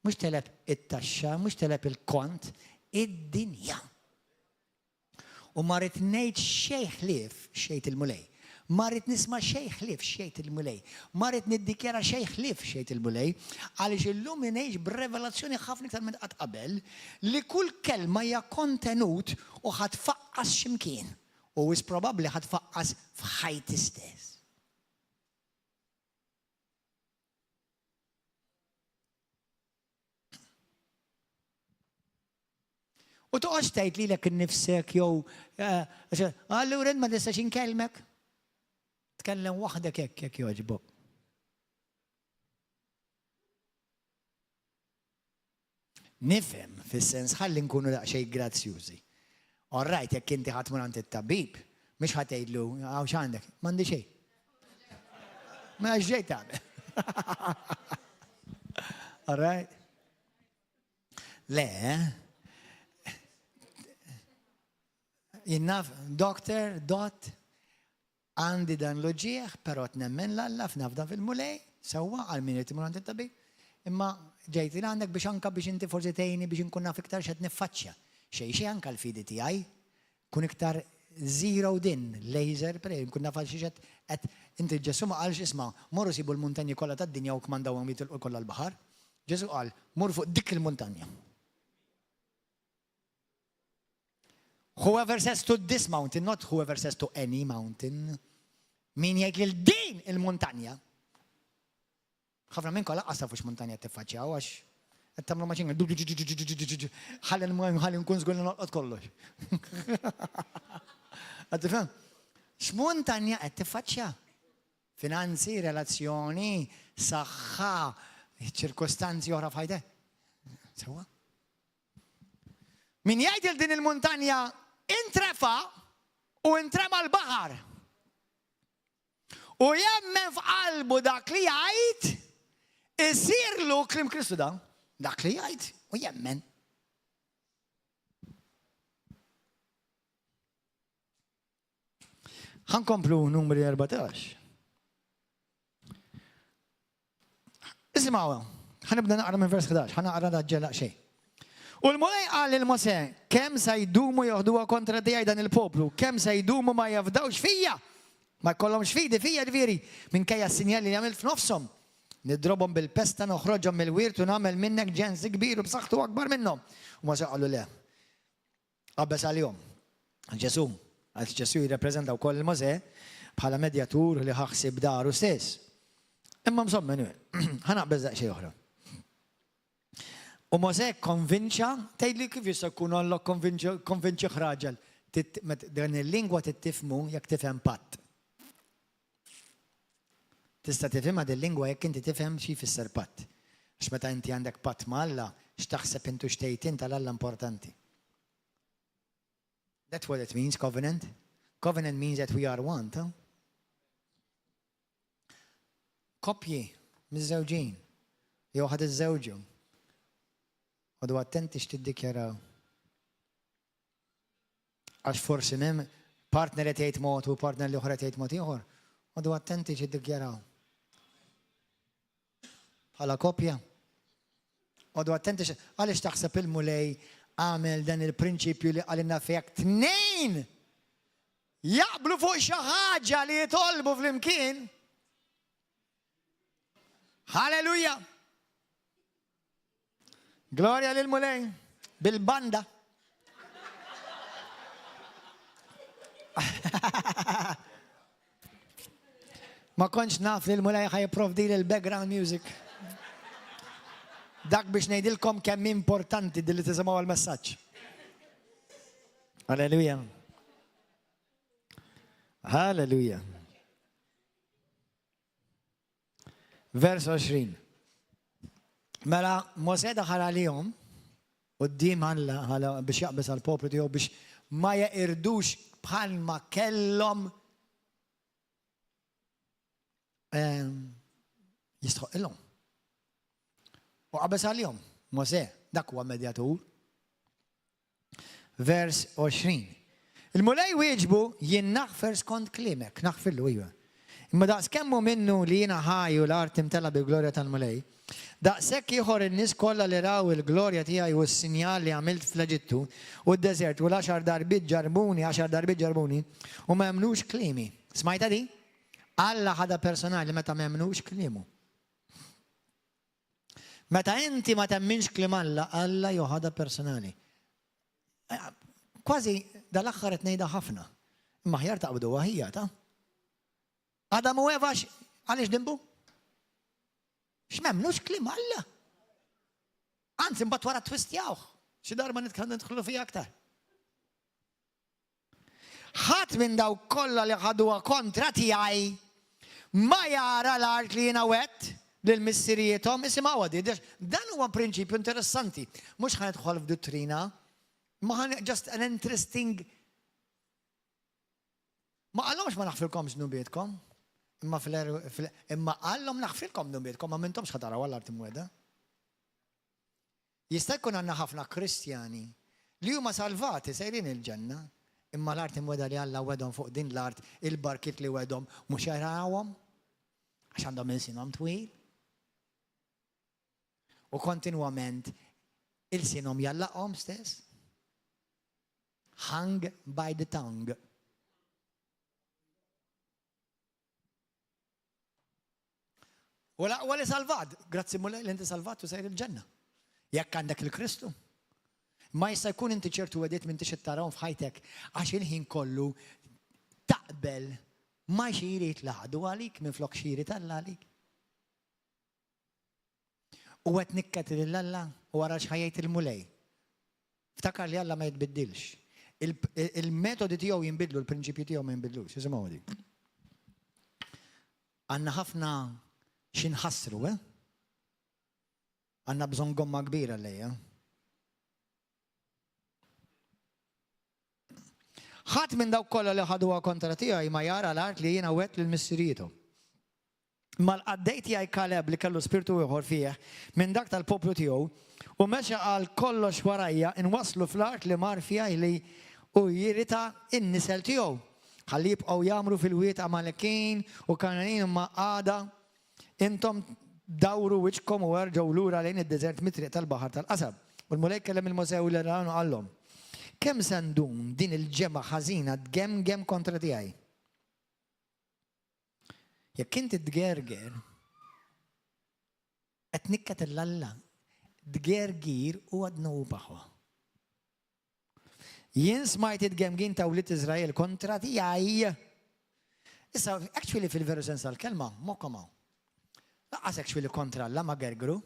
mhux teleb it-taxxa, mhux teleb il-kont, id-dinja. U ma rrid ngħid xejn ħlief xejn il-mulej. Ma rrid nisma' xejn ħlief xejn il-mulej. Ma rrid niddikjara xejn ħlief xejn il-mulej, għaliex illum ngħix b'revelazzjoni ħafna iktar minn qatt qabel li kull kelma hija kontenut u ħatfaqqas x'imkien. U wis probabbli ħatfaqqas f'ħajti stess. U toqgħodx tgħid lilek innifsek jew allura ma tistax inkellmek. Tkellem waħdek hekk jogħġbok. Nifhem fis-sens ħalli nkunu daqsxejn grazzjużi. All right, jekk inti ħadd minn it-tabib, mhux ħadd tgħidlu hawn x'għandek, m'għandi xejn. Ma xejn tagħmel. All right? Le, jinnaf, doktor, għandi dan l-ġieħ, pero t-nemmen l-alla f'nafda fil-mulej, sewa għal min jtimur għand it-tabib. Imma ġejti għandek biex anka biex inti forsi tejni biex nkun naf iktar xed niffaċċja. xej anke l-fidi tiegħi. Kun iktar zero din, laser, kun naf għal xi qed inti Ġesu ma qalx isma' morru sibu l-muntanji kollha tad-dinja u kmandawhom jitilqu kollha l-baħar. Ġesu qal, mur fuq dik il-muntanja. Whoever says to this mountain, not whoever says to any mountain. Min jgħid lil din il-muntanja. ħafna minn kollha qasaf fux muntanja tiffaċċjaw għax qed tagħmlu maċin ħalli nkun żgur li noqgħod kollox. Qed tifhem? X'muntanja qed tiffaċċja? Finanzi, relazzjoni, saħħa, ċirkostanzi oħra f'ħajtek. Sewwa? Min jgħid din il-muntanja intrefa u intrema l-baħar. U jemmen f'qalbu dak li jgħid isirlu klim Kristu da. Dak li jgħid u jemmen. Ħankomplu numri 14. Isimgħu, ħanibda naqra minn vers 11, ħanaqra raġġela xejn. U l-Mulej qal lil-Mosè, kemm se jdumu joħduha kontra tiegħi dan il-poplu, kemm se jdumu ma jafdawx fija, ma jkollhomx fidi fija ġifieri minkejja s-sinjali li għamilt f'nofshom. Nidrobhom bil-pesta noħroġhom mill-wirt u nagħmel minnek ġens kbir u b'saħħtu akbar minnhom. U Mosè qalu le. Qabbes għalihom. Ġesu, għal Ġesu jirrappreżenta wkoll il-Mosè bħala medjatur li ħaħsib daru stess. Imma msommen, ħanaqbeż daqsxejn oħra. U Mosè konvinċa, tgħidli kif jista' jkun Alla konvinċi ħraġel. Dan il-lingwa tittifmu jekk tifhem patt. Tista' tifhimha din lingwa jekk inti tifhem xi jfisser patt. Għax meta inti għandek patt ma' Alla, x'taħseb intu xtejt int tal-Alla importanti. That's what it means, covenant. Covenant means that we are one, huh? Koppji, miż-żewġin, jew ħadd iż-żewġu. Għadu attenti x'tiddikjaraw. Għax forsi m'hemm partner qed jgħid mod u partner li oħra qed jgħid mod ieħor. Għadu attenti x'tiddikjaraw. Bħala koppja. Għadu attenti għaliex taħseb il-Mulej għamel dan il-prinċipju li għalina fejk tnejn jaqblu fuq xi ħaġa li jitolbu fl-imkien. Halleluja! Gloria lil-Mulej bil-banda. Ma konċ naf li l-Mulej ħajprovdi l-background music. Dak biex ngħidilkom kemm importanti dilli tisimgħu għal-messaġġ. Halleluja. Halleluja. Vers 20. Mela Mosè daħal għalihom quddiem Alla biex jaqbes għall-poplu tiegħu biex ma jaqirdux bħalma kellhom jistħoqilhom. U qabeż għalihom Mosè dak huwa medjatur. Vers 20. Il-Mulej wieġbu jien naħfer skont kliemek, naħfirlu iva. Imma daqskemmu minnu li jiena ħajju l-art imtella bil-glorja tal-Mulej. Daqshekk ieħor in-nies kollha li raw il-glorja tiegħi u s-sinjal li għamilt fl-Eġittu u d-deżert u l-10 darbiet ġarbuni u ma jemnux kliemi. Smajta di? Alla ħada personali meta ma jemnux kliemu. Meta inti ma temminx kliem Alla joħada personali. Kważi dal-aħħar qed ngħidha ħafna. Imma ħjar taqbdu waħija ta'. Adam u Eva għaliex dimbu? X'memnux kliem Alla. Anzi mbagħad wara twistjawh. Xi darba nidħlu fija aktar. Ħadd minn daw kollha li ħaduha kontra tiegħi ma jara l-art li jiena wett lill-missirietom isimgħu għadi. Dan huwa prinċipju interessanti. Mhux ħanidħol f'dottrina, ma just an interesting. Ma qallhomx ma naħfilkomx nubietkom. Imma qallhom naħfilkom nubietkom ma mintomx ħataraw għall-art imweda. Jista' jkun għandna ħafna Kristjani li huma salvati sejrin il-ġenna, imma l-art imweda li Alla wedhom fuq din l-art il-barkit li wedhom mhux jarawhom għax għandhom il-sinhom twil. U kontinwament il-sinhom jallaqhom stess. hung by the tongue. Wala li salvat, grazzi mulle li inti salvat u sejr il-ġenna. Jekk għandek il-Kristu. Ma jista' jkun inti ċertu għediet minn tixet tarawhom f'ħajtek għax il-ħin kollu taqbel ma xiri jitlaħdu għalik minn flok xiri tal għalik. U għet nikkat l-Alla u għara xħajajt il-mulej. Ftakar li Alla ma jitbiddilx. Il-metodi tiegħu jinbidlu, il-prinċipju tiegħu ma jinbidlux. Isimgħu dik. Għandna ħafna xinħassru, Għandna bżonn gomma kbira lejja. Ħadd minn dawk kollha li ħaduha kontra tiegħi ma jara l-art li jiena wett lil missirietu. Mal-qaddej tiegħi Kaleb li kellu spiritu ieħor fih minn dak tal-poplu tiegħu u mexa għal kollox warajja inwaslu fl-art li mar fiha li u jirita in-nisel tiegħu. Ħalli jibqgħu jagħmlu fil-wiet Amalekin u Kananin ma għada intom dawru wiċkom u erġgħu lura lejn id-deżert mitriq tal-baħar tal-Qasab. U l-mulej kellem il-Mosè u l-Aron u qallhom: kemm se ndum din il-ġemma ħażina tgemm kontra tiegħi? Jekk inti tgerger qed nikket l-Alla, tgergir u għadnu baħwa. Jien smajt it-gemgin ta' wlit Iżrael kontra tiegħi. Issa, actually fil-veru sens tal-kelma, mokkomaw. Laqqas actually kontra Alla ma gergru.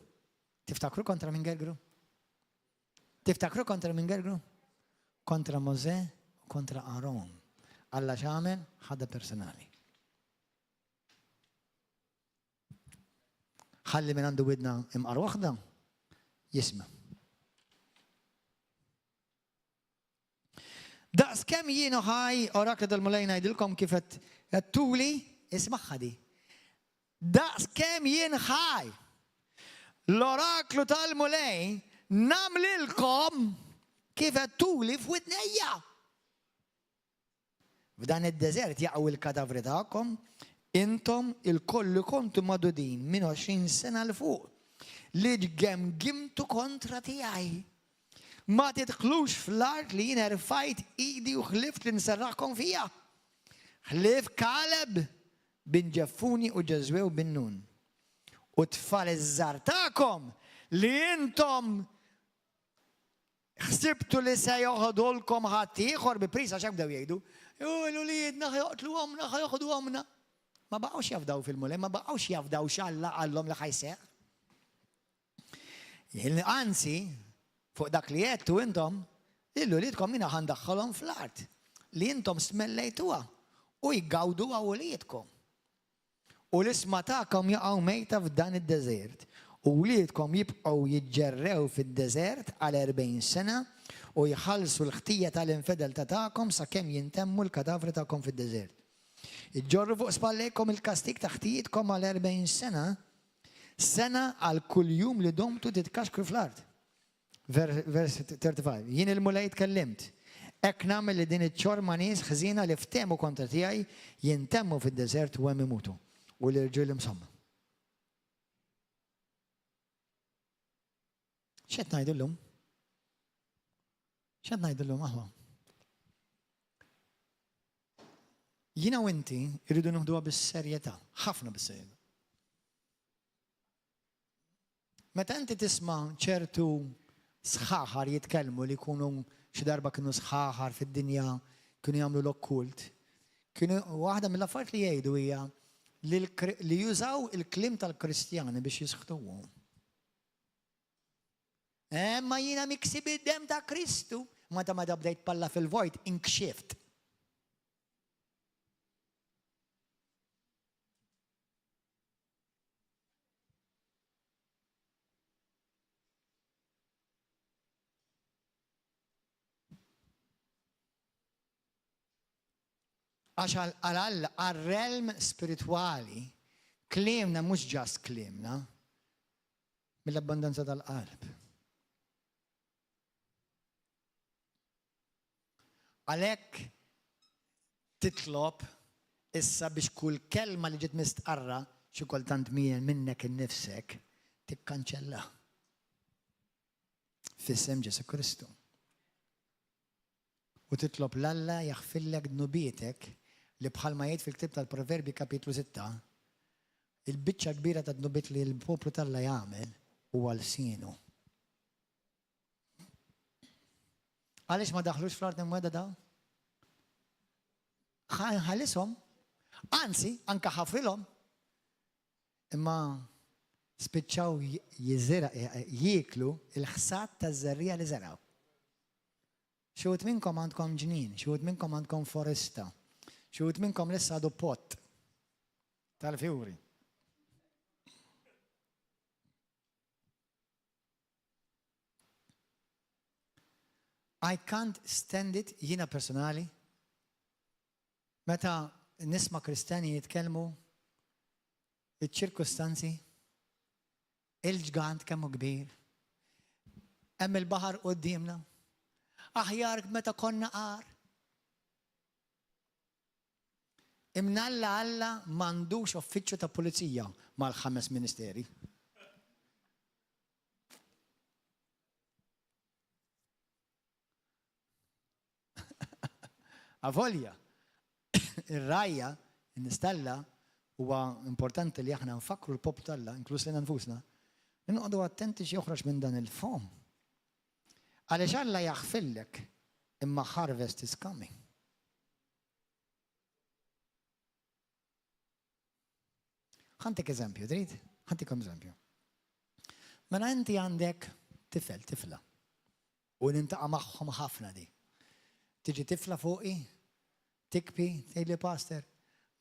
Tiftakru kontra min gergru? Tiftakru kontra min gergru? Kontra Mosè u kontra Aron. Alla x'għamel ħadda personali. ħalli minn għandu widna imqar waħda jisma. Daqs kemm jienu ħaj orakli tal-mulej ngħidilkom kif qed tuli isma' ħadi. Daqs kemm jien ħaj l-oraklu tal-mulej namlilkom kif qed tuli f'widnejja. F'dan id-deżert jaqgħu il-kadavri tagħkom, intom il-kollu kontu madudin minn 20 sena l-fuq li ġgemgimtu kontra tiegħi. Ma titħlux fl-art li jien rfajt idi u ħlift li nserraħkom fija. Ħlif Kaleb bin Ġeffuni u Ġeżwew bin Nun. U tfal iż-żar tagħkom li intom ħsibtu li se joħodulkom ħadd ieħor bi prisa x'ebdew jgħidu. L-uliedna ħajoqtlu għomna, ħajoħdu għomna. Ma baqgħux jafdaw fil-mulej, ma baqgħux jafdaw x'Alla għallhom li ħajseħ. Anzi, fuq dak li jettu intom, il-uliedkom mina ħandaħħalhom fl-art li intom smellejtuha u jgawduha uliedkom. U l-isma tagħkom jaqgħu mejta f'dan id-deżert. U uliedkom jibqgħu jiġġerrew fid-deżert għal 40 sena u jħallsu l-ħtija tal-infedel tagħkom sakemm jintemmu l-kadavri tagħkom fid-deżert. Iġġorru fuq spallejkom il-kastik ta' ħtijietkom għal 40 sena, sena għal kull jum li domtu titkaxkru fl-art. Vers 35. Jien il-mulej tkellimt. Ek nagħmel li din iċ-ċorma nies ħżiena li ftehmu kontra tiegħi jintemmu fid-deżert u hemm imutu. U l-irġiel imsomma. X'qed ngħidulhom? X'qed ngħidulhom aħwa? Jiena u inti irridu nieħduha bis-serjetà, ħafna bis-serjetà. Meta inti tisma' ċertu sħaħar jitkellmu li jkunu xi darba kienu sħaħar fid-dinja, kienu jagħmlu l-okkult. Kienu waħda mill-affarijiet li jgħidu hija li jużaw il-kliem tal-Kristjani biex jisħtuhom. Ma jiena miksib id-dem ta' Kristu, meta ma bdejt palla fil-vojt inkxift. Għax għal-realm spirituali, klimna mux ġast klimna, mill-abbondanza tal-qalb. Għalek titlob issa biex kull kelma li ġiet mistqarra xi kultant minnek innifsek tikkanċella. Fis-isem Ġesu Kristu. وتطلب لله يغفر لك ذنوبيتك اللي بحال ما يد في الكتاب البروفيربي كابيتلو 6 البتشة كبيرة تذنوبيت اللي البوبلو تلا يعمل هو لسينه. علاش ما دخلوش في الارض الموعدة ده؟ خالصهم انسي انك حافرلهم اما سبتشاو يزرع ياكلوا الخسات الزرية اللي زرعوا. شوت منكم عندكم جنين، شوت منكم عندكم فورستا، شوت منكم لسه عندو بوت تعرفي. I can't stand it جينا personally متى نسمع كريستياني يتكلموا التشيركوستانسي الجاند كمه كبير أم البحر قدامنا أحيار متى كنا قار امنا لعلا ما عندوش uffiċċju ta' pulizija mal-5 ministeri. Avolja, il-rajja, il-nistalla, huwa importanti li aħna nfakru l-pop talla, inklus li nfusna, nqogħdu attenti xi joħroġ minn dan il-fom. Għaliex Alla jaħfillek imma harvest is coming. ħantik eżempju, trid? ħantikom eżempju. Mela inti għandek tifla u nintaqa' magħhom ħafna di. Tiġi tifla fuqi, tikbi, tgħidli pastor,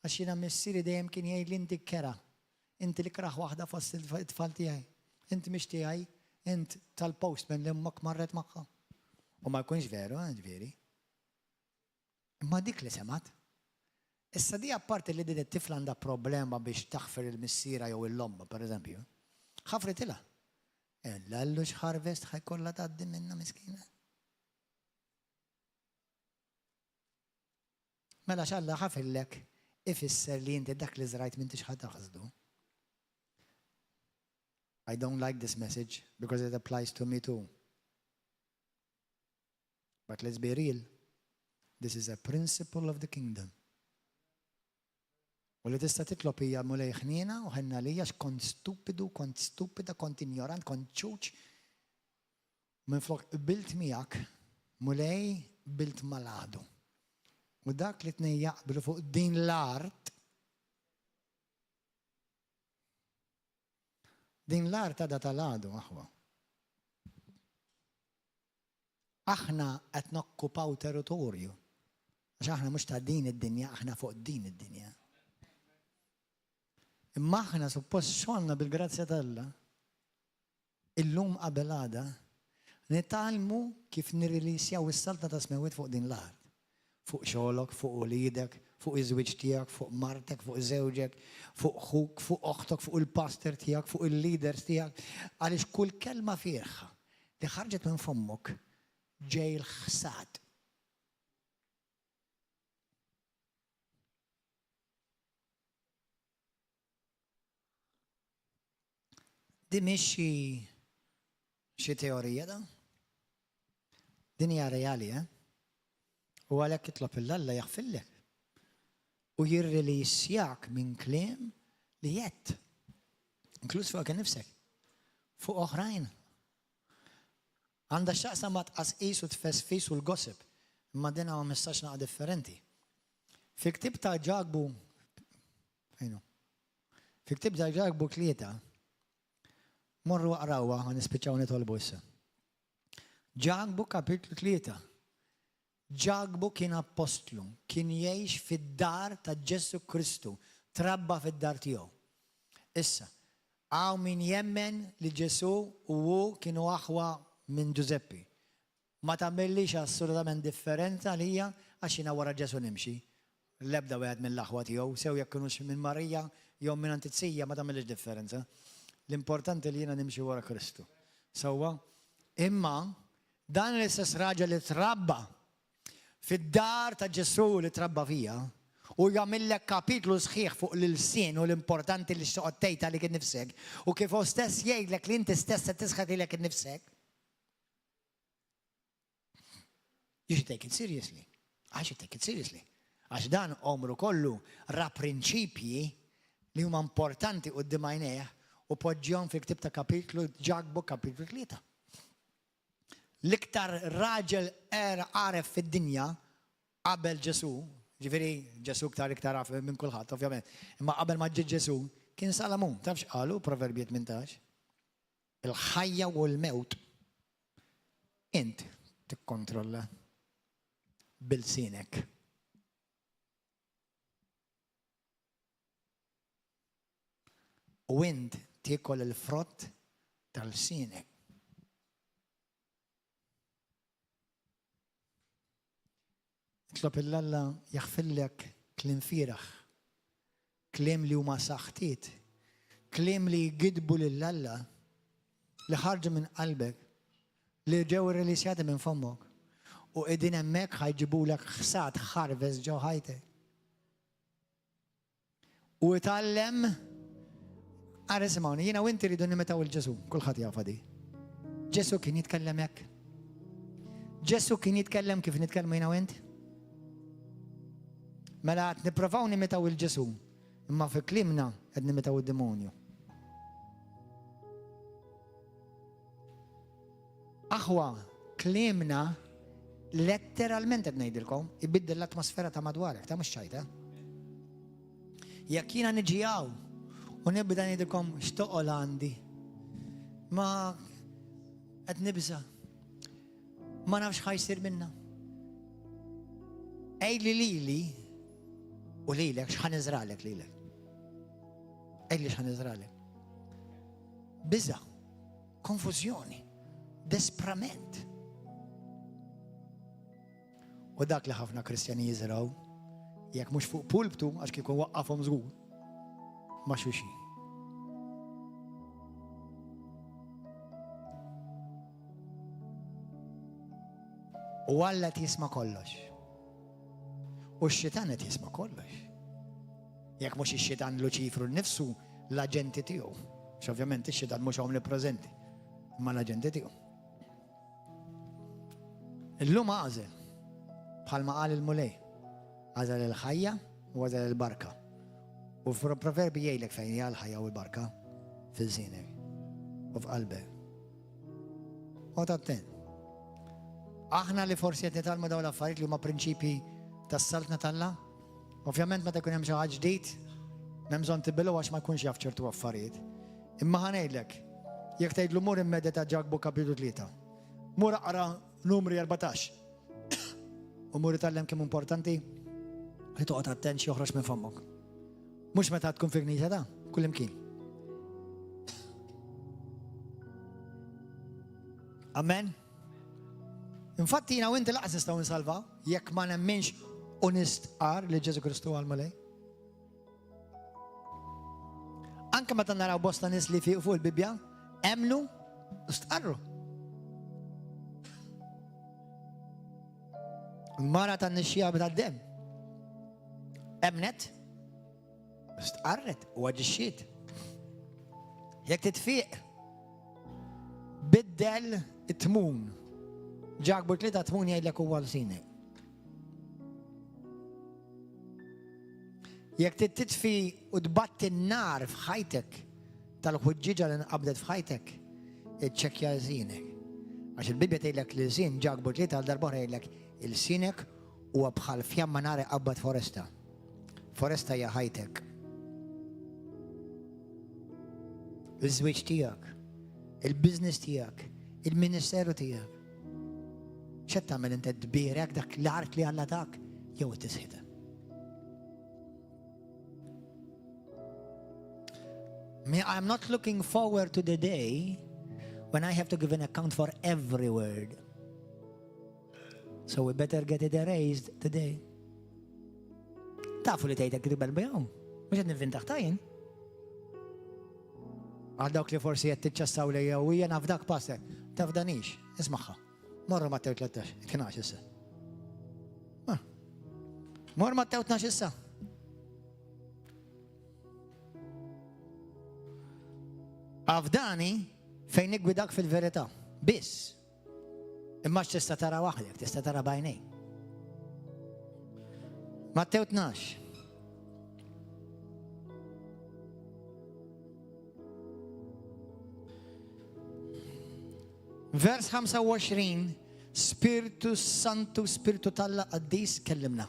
għax jiena missieri dejjem kien jgħidli inti kera. Inti li kraħ waħda fost it-tfal tiegħi. Inti mhix tiegħi, int tal-postman li mmok marret magħha. U ma jkunx veru, ġifieri. Imma dik li semat. Issa di apparti li din it-tifla għandha problema biex taħfer il-missiera jew il-lomba, pereżempju. ħafritilha. L-allux harvest ħajkollha tgħaddi minnha miskina. Mela x'Alla ħafillek ifisser li inti dak li żrajt m'intix ħadd taħżdu. I don't like this message because it applies to me too. But let's be real. This is a principle of the kingdom. U li tista' titlob hija mulej ħniena u ħenna lija x'kont stupidu, kont stupida, kont ignorant, kont ċuċ. Minflok bilt miegħek mulej bilt maladu. U dak li tnej jaqblu fuq din l-art, din l-art għadha tal-għadu aħwa. Aħna qed nokkupaw territorju. Għax aħna mhux ta' din id-dinja, aħna fuq din id-dinja. Imma aħna suppost xogħolna bil-grazzja t'Alla illum qabel għada nitalmu kif nirrilisjaw is-salta ta' smewiet fuq din l-art. Fuq xogħolok, fuq ulidek, fuq iż-żwieġ tiegħek, fuq martek, fuq żewġek, fuq ħuk, fuq oħtok, fuq il-pastor tiegħek, fuq il-leaders tiegħek, għaliex kull kelma fierħa li ħarġet minn fommok ġej l-ħsad. Di mhix xi teorija da? Din hija reali, U għalhekk itlob il-Alla jaħfillek. U jirrilisjak minn kliem li jett. Inkluż fuq nifsek. Fuq oħrajn. Għandha x'taqsam ma tqasqis u tfesfis u l-gossip. Imma din hawn messaġġ naqa' differenti. Fi ktieb ta' Ġagbu fejnu. Fi ktieb ta' Ġagbu 3 morru waqrawha ma nispiċċaw nitolbu issa. Ġagbu kapitlu 3. Ġagbu kien apostlu, kien jgħix fid-dar ta' Ġesu Kristu, trabba fid-dar tiegħu. Issa, għaw min jemmen li Ġesu u kienu aħwa minn Giuseppi. Ma tagħmellix assolutament differenza għalija għax jiena wara Ġesu nimxi. L-ebda wieħed mill-aħwa tiegħu, sew jekk kienux minn Marija jew minn Antizzija ma tagħmellix differenza. L-importanti li jiena nimxi wara Kristu. Sewwa, imma dan l-istess raġel li trabba fid-dar ta' Ġesu li trabba fija u jagħmellek kapitlu sħiħ fuq l-sien u l-importanti li xtoqgħod tgħid għalik innifsek u kif hu stess jgħidlek li inti stess se tisħaq ilek innifsek. You should take it seriously. I should take it seriously. Għax dan omru kollu ra prinċipji li huma importanti qudiem għajnejh u poġġihom fi ktib ta' kapitlu ġagbu kapitlu 3. L-iktar raġel għaref fid-dinja qabel Ġesu, ġifieri Ġesu iktar għaref minn kulħadd ovvjament, imma qabel ma ġie Ġesu kien Salamun, tafx qalu Proverbi 18. Il-ħajja u l-mewt int tikkontrolla bil-sinek. U int tiekol il-frott tal-sinek. Itlob il-Alla jaħfillek kliem fieraħ, kliem li huma saħħtiet, kliem li jgidbu lill-Alla li ħarġu minn qalbek, li ġew irrelisjati minn fommok u qegħdin hemmhekk ħajġibulek ħsad ħarves ġew ħajtek. U itgħallem Għara simawni, jina u inti rridu nimetaw il-Ġesu, kulħadd jafa di. Ġesu kien jitkellem hekk. Ġesu kien jitkellem kif nitkellmu jina u inti. Mela qed nipprovaw nimetaw il-Ġesu, imma fi klimna qed nimetaw id-demonju. Aħwa klimna letteralment qed ngħidilkom ibiddel l-atmosfera ta' madwarek, ta' mhux ċajta. Jekk jiena niġi hawn u nibda ngħidilkom x'toqgħol għandi. Ma qed nibża. Ma nafx ħajsir minna. Ejli lili u lilek x'ħaniżralek lilek. Ejli x'ħaniżralek. Biża, konfużjoni, desprament. U dak li ħafna Kristjani jiżraw, jekk mhux fuq pulptu għax kieku waqqafhom żgur ma' xulxin. U Alla qed jisma' kollox. U x-xitan qed jisma' kollox. Jekk mhux ix-xitan Luċifru nnifsu l-aġenti tiegħu. X'ovvjament ix-xitan mhux omnipreżenti, imma l-aġenti tiegħu. Illum għażel bħalma qal il-mulej. Għażel il-ħajja u għażel il-barka. U f'Proverbi jgħidlek fejn hija l-ħajja u l-barka fiż-żienek u f'qalbek. Ħod attent. Aħna li forsi qed nitalmu dawn l-affarijiet li huma prinċipji tas-saltna tal-Alla, ovvjament meta jkun hemm xi ħaġa ġdid, m'hemm bżonn tibbilgħu għax ma jkunx jaf ċertu affarijiet. Imma ħanejdlek, jekk tgħidlu mur immedja ġagbu kapitlu 3. Mur aqra numri 14. U mur itgħallem kemm importanti li toqgħod attent xi joħroġ minn fommok. Mhux meta tkun fi knisja ta' kull imkien. Amen. Infatti jiena u inti laqas nistgħu nsalva jekk ma nemminx u nistqar li Ġesu Kristu għal-Mulej. Anke meta naraw bosta nies li fuq il-Bibja, emnu u stqarru. Mara tan-nixxija b'tad-dem. Emnet, stqarret u għaġixxiet. Jekk titfiq, biddel it-tmun. Ġagbu 3 tmun jgħidlek huwa l-sinek. Jekk titfi u tbatti n-nar f'ħajtek tal-ħuġġiġa li nqabdet f'ħajtek, iċċekkja l-sinek. Għax il-Bibja tgħidlek li l-sin ġagbu 3 għal darb'oħra jgħidlek il-sinek huwa bħal fjamma nar iqabbad foresta. Foresta hija ħajtek. Il-żwieġ tiegħek, il-business tiegħek, il-ministeru tiegħek. X'qed tagħmel inti tbierek dak l-art li Alla dak jew tisħita. I'm not looking forward to the day when I have to give an account for every word. So we better get it erased today. Tafu li tgħidek gribel bihom, mhux qed nivvintaħ tajjin. Għal dawk li forsi qed tiċċassaw li jew hija naf dak pasek, taf danix, ismagħha. Morru Mattew 13, 12 issa. Morru Mattew 12 issa. Għafdani fejn nigwidak fil-verità, biss. Imma x'tista' tara waħdek, tista' tara b'għajnejk. Mattew 12. Vers 25, Spiritu Santu, Spiritu Talla Qaddis kellimna.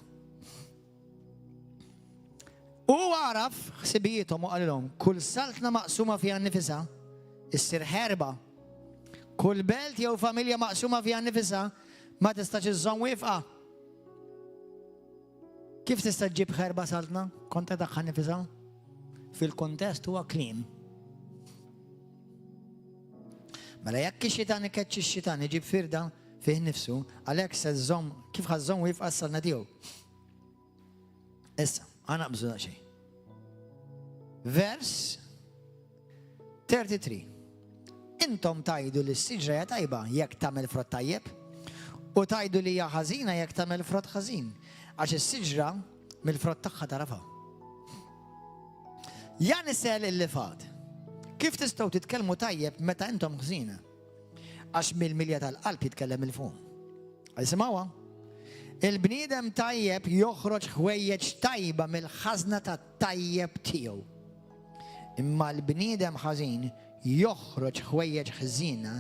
U għaraf ħsibijietom u għalilhom, kull saltna maqsuma fiha nifisha issir ħerba. Kull belt jew familja maqsuma fiha nifisha ma tistax iżżomm wifqa. Kif tista' ġġib ħerba saltna? Konta daħħa nifisha? Fil-kontest huwa kliem. Mela jekk ix-xitan ikeċċi x-xitan iġib firda fih nifsu, għalhekk se żżomm kif ħażżomm wifqa s-salna tiegħu. Issa, għana bżu xejn. Vers 33. Intom tajdu li s-siġra hija tajba jekk tagħmel frott tajjeb u tajdu li hija ħażina jekk tagħmel frott ħażin għax is-siġra mill-frott tagħha tarafha. Jan isel illi fad. Kif tistgħu titkellmu tajjeb meta intom ħżina? Għax mill-milja tal-qalb jitkellem il-fum. Isimgħuha. Il-bniedem tajjeb joħroġ ħwejjeġ tajba mill-ħażna tat-tajjeb tiegħu. Imma l-bniedem ħażin joħroġ ħwejjeġ ħżina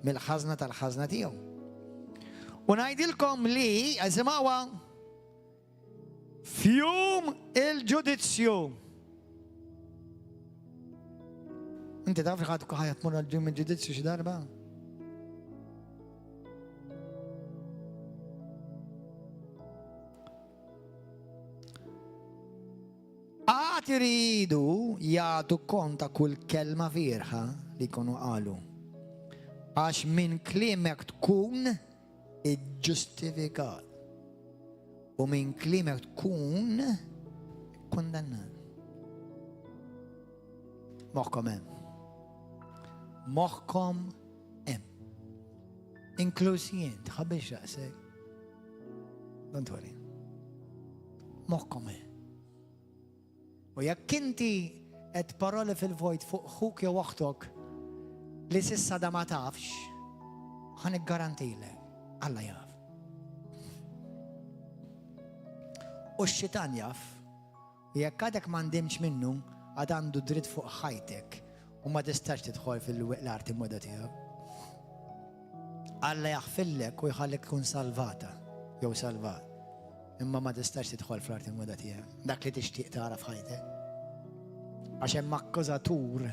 mill-ħażna tal-ħażna tiegħu. U ngħidilkom li isimgħuha fjum il-ġudizzju. Inti taf li ħadd tmur għal-ġum il-ġudizzju xi darba? Għad iridu jagħtu konta kull kelma firħa li jkunu qalu. Għax minn kliemek tkun iġġustifikat. U minn kliemek tkun kondannat. Moħħkom hemm. Moħħkom hemm. Inkluż jien, tħabbix raqsek. Don't worry. Moħħkom hemm. U jekk inti qed paroli fil-vojt fuq ħuk jew oħtok li s'issa da ma tafx, ħa niggarantilek, Alla jaf. U x-xitan jaf, jekk għadek m'għandimx minnu, għad għandu dritt fuq ħajtek u ma tistax tidħol fil-art immoda tiegħek. Alla jaħfillek u jħallek tkun salvata jew salvat. Imma ma tistax tidħol fl-art immoda tiegħek. Dak li tixtieq tara f'ħajtek. Għax hemm akkużatur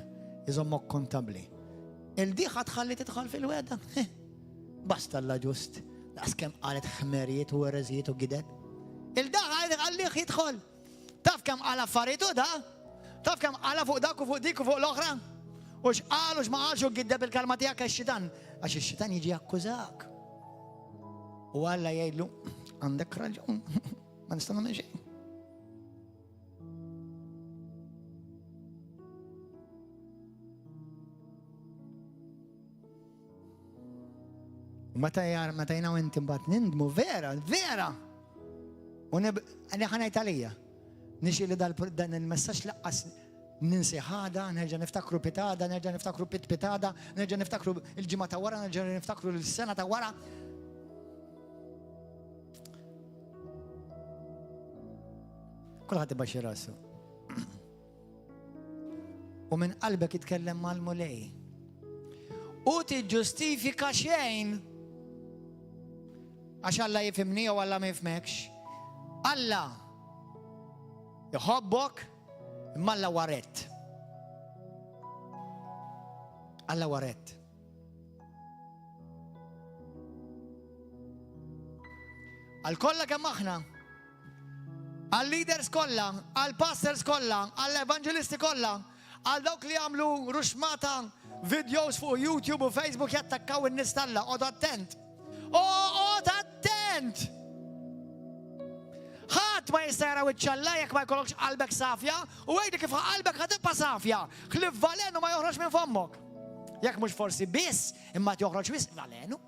iżommok kontabbli. Il-diħa tħalli tidħol fil-weda. Basta alla ġust. Daqs kemm qalet ħmerijiet u ereżijiet u gideb. Il-daħa għallih jidħol. Taf kemm qal affarijiet u da? Taf kemm qala fuq dak u fuq dik u fuq l-oħra? U x'qal u x'ma qalx u gideb il-kalma tiegħek għax-xitan. Għax ix-xitan jiġi jakkużak. U Alla jgħidlu għandek raġun. Ma nista' nagħmel xejn. Meta jinaw inti mbagħad nindmu vera. U ħanajt għalija. Nixi li dan il-messaġġ laqqas ninsi ħada, nerġa' niftakru pitada, nerġa' niftakru pitada, nerġa' niftakru il-ġimgħa ta' wara, nerġa' niftakru l-sena ta' wara. Kulħadd ibaxxi rasu. U minn qalbek jitkellem mal-mulej. U tiġġustifika xejn. Għax Alla jifhimni u Alla ma jifhmekx. Alla jħobbok imma Alla warett. Alla warett. Għal-kolla kemm aħna, għal-leaders kollha, għal-pastors kollha, għall-evangelisti kollha, għal dawk li għamlu ruxmata videos fuq YouTube u Facebook jattakkaw in-nies Alla, qod attent. Qod attent! Ħadd ma jista' jara wiċċ jekk ma jkollokx qalbek safja u għejdi kif qalbek ħatibqa' safja. Ħlief valenu ma joħroġ minn fommok. Jekk mhux forsi biss imma joħroġ biss valenu.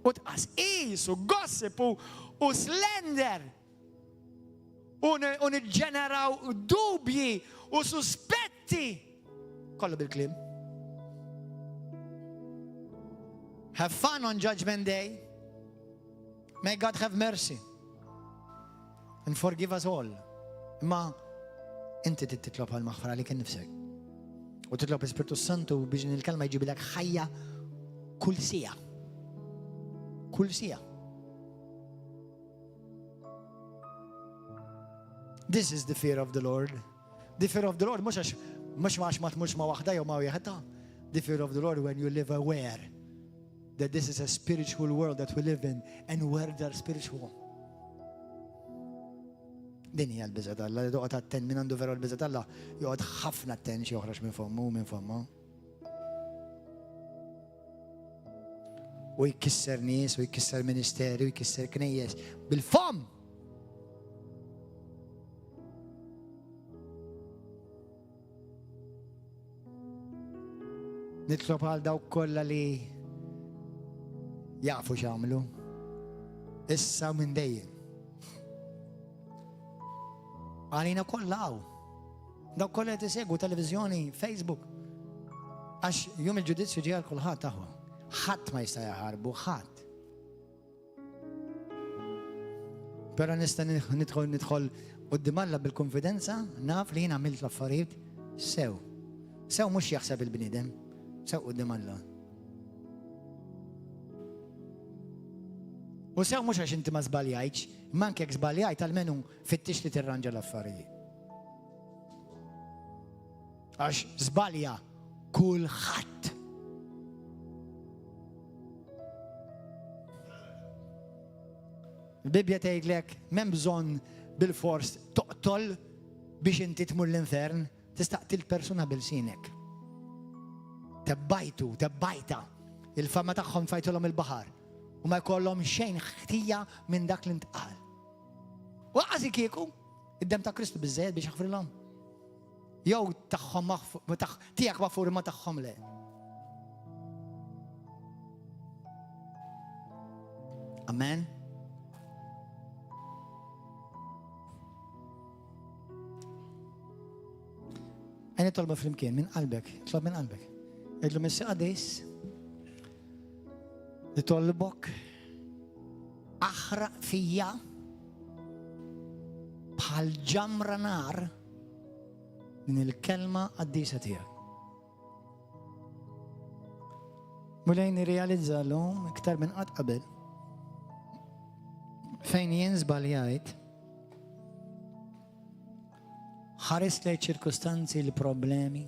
U tqas qis u gossip u slender. U niġġeneraw dubji u suspetti. Kollu bil-kliem. have fun on Judgment Day. May God have mercy and forgive us all. Ma inti titlob għal-maghfara li kien nifsek. U titlob l-Spiritu Santu biex il-kelma jġibilek ħajja kull sija. Kull sija. This is the fear of the Lord. The fear of the Lord mux ma tmux ma waħda jew ma wieħedha. The fear of the Lord when you live aware that this is a spiritual world that we live in and words are spiritual. Din hija l-biża' Alla li toqgħod attent min għandu veru l-biża' Alla joqgħod ħafna attent xi joħroġ minn fommu. U jkisser nies, u jkisser ministeri, u jkisser knejjes bil-fom. Nitlob għal dawk kollha li jafu x'għamlu. Issa minn dejjem. Għalina kollha hawn. Dawk kollha qed isegwu televiżjoni, Facebook. Għax jum il-ġudizzju ġie għal kulħadd aħwa. Ħadd ma jista' jaħarbu, ħadd. Però nista' nidħol quddiem Alla bil-konfidenza, naf li jien għamilt l-affarijiet sew. Sew mhux jaħseb il-bniedem, sew quddiem Alla. U sew mhux għax inti ma żbaljajtx, imma anke jekk żbaljajt almenu fittix li tirranġa l-affarijiet. Għax żbalja kulħadd. Il-Bibja tgħidlek m'hemm bżonn bil-fors toqtol biex inti tmur l-infern, tistaqtil persuna bil-sinek. Tebbajta. Il-fama tagħhom tfajtulhom il-baħar u ma jkollhom xejn ħtija minn dak li ntqal. Waqasi kieku id-dem ta' Kristu biżżejjed biex jaħfrilhom. Jew tagħhom tiegħek magħfur ma tagħhom le. Amen. Għajni tolba fl-imkien, minn qalbek, tlob minn qalbek. Idlu missi qadis, li tolbok, aħraq fija, bħal ġamra nar, din il-kelma għaddisa tijak. Mulejn realizza l-lum, iktar minn qatt qabel, fejn jien żbaljajt, ħares lej ċirkustanzi l-problemi,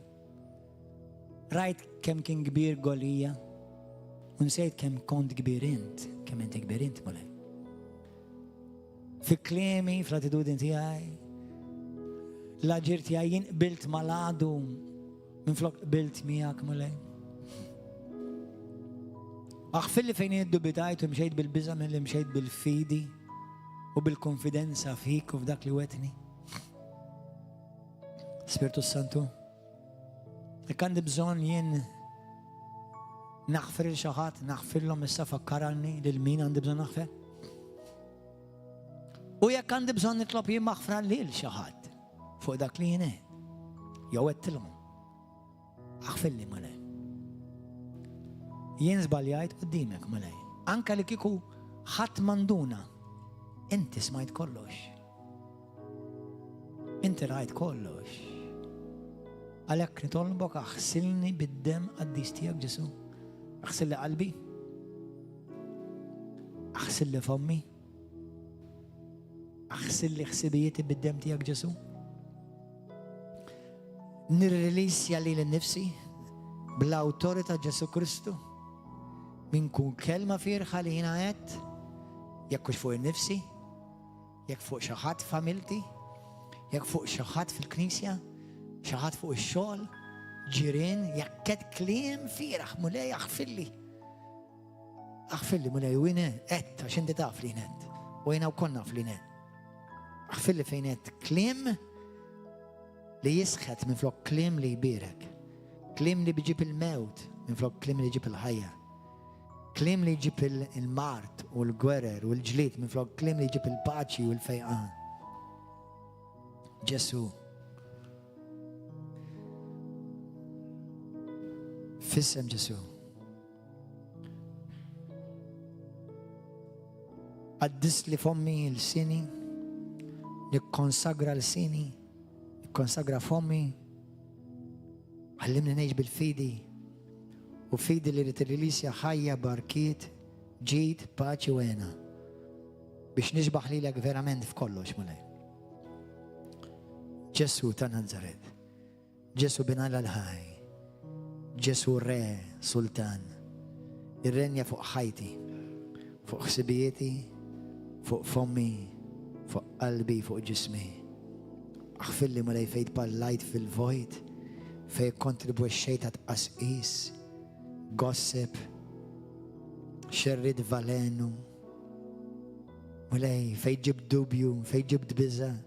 rajt kemm kien kbir Golija, u nsejt kemm kont kbir int, kemm inti kbir int mulej. Fi kliemi, fl-attitudni tiegħi, l-aġir tiegħi jien qbilt mal-għadu minflok qbilt miegħek mulej. Aħfilli fejn iddubitajt u mxejt bil-biża' milli mxejt bil-fidi u bil-konfidenza fik u f'dak li wetni. Spiritu Santu, jekk għandi bżonn jien naħfir il xi ħadd, naħfirlhom issa fakkarani lil min għandi bżonn naħfir. U jekk għandi bżonn nitlob jien maħfra lil xi ħadd fuq dak li jien jew għedtilhom. Aħfirli malej. Jien żbaljajt quddiemek malej. Anke li kieku ħadd manduna, inti smajt kollox. Inti rajt kollox. Għalhekk nitolbok aħsilni bid-dem qaddis tiegħek Ġesu. Aħsilli qalbi. Aħsilli fommi. Aħsilli ħsibijieti bid-dem tiegħek Ġesu. Nirrilisja li l-nifsi bl-awtorità Ġesu Kristu minn kull kelma firħa li jiena għedt, jekk hux fuq innifsi, jekk fuq xi ħadd familti, jekk fuq xi ħadd fil-Knisja, xi ħadd fuq ix-xogħol, ġirien, jekk qed kliem fieraħ mulej aħfilli. Aħfilli mulej u jien qed għax inti taf li qed. U jiena wkoll naf li qed. Aħfilli fejn qed kliem li jisħet minflok kliem li jbierek. Kliem li biġib il-mewt minflok kliem li jġib il-ħajja. Kliem li jġib il-mart u l-gwerer u l-ġlied minflok kliem li jġib il-paċi u l-fejqan. Ġesu. Fissem Ġesu. قدس لي فمي لساني، نكونساجرا لساني، نكونساجرا فمي. علمنا نعيش بالفيدي، وفيدي اللي تريليسيا حيا باركيت جيت باتشي وينا باش نشبح ليلك فيرامنت في كلش مولاي. جسو تنزرت، جسو بنال الهاي، جسو ري سلطان الرنيا فوق حياتي، فوق سبيتي، فوق فمي، فوق قلبي، فوق جسمي. اغفر لي مولاي فايت باللايت في الفويد، في كونتريبو الشيطة أسئيس gossip شرد فالينو مولاي في جبت دوبيو، في جبت بزا،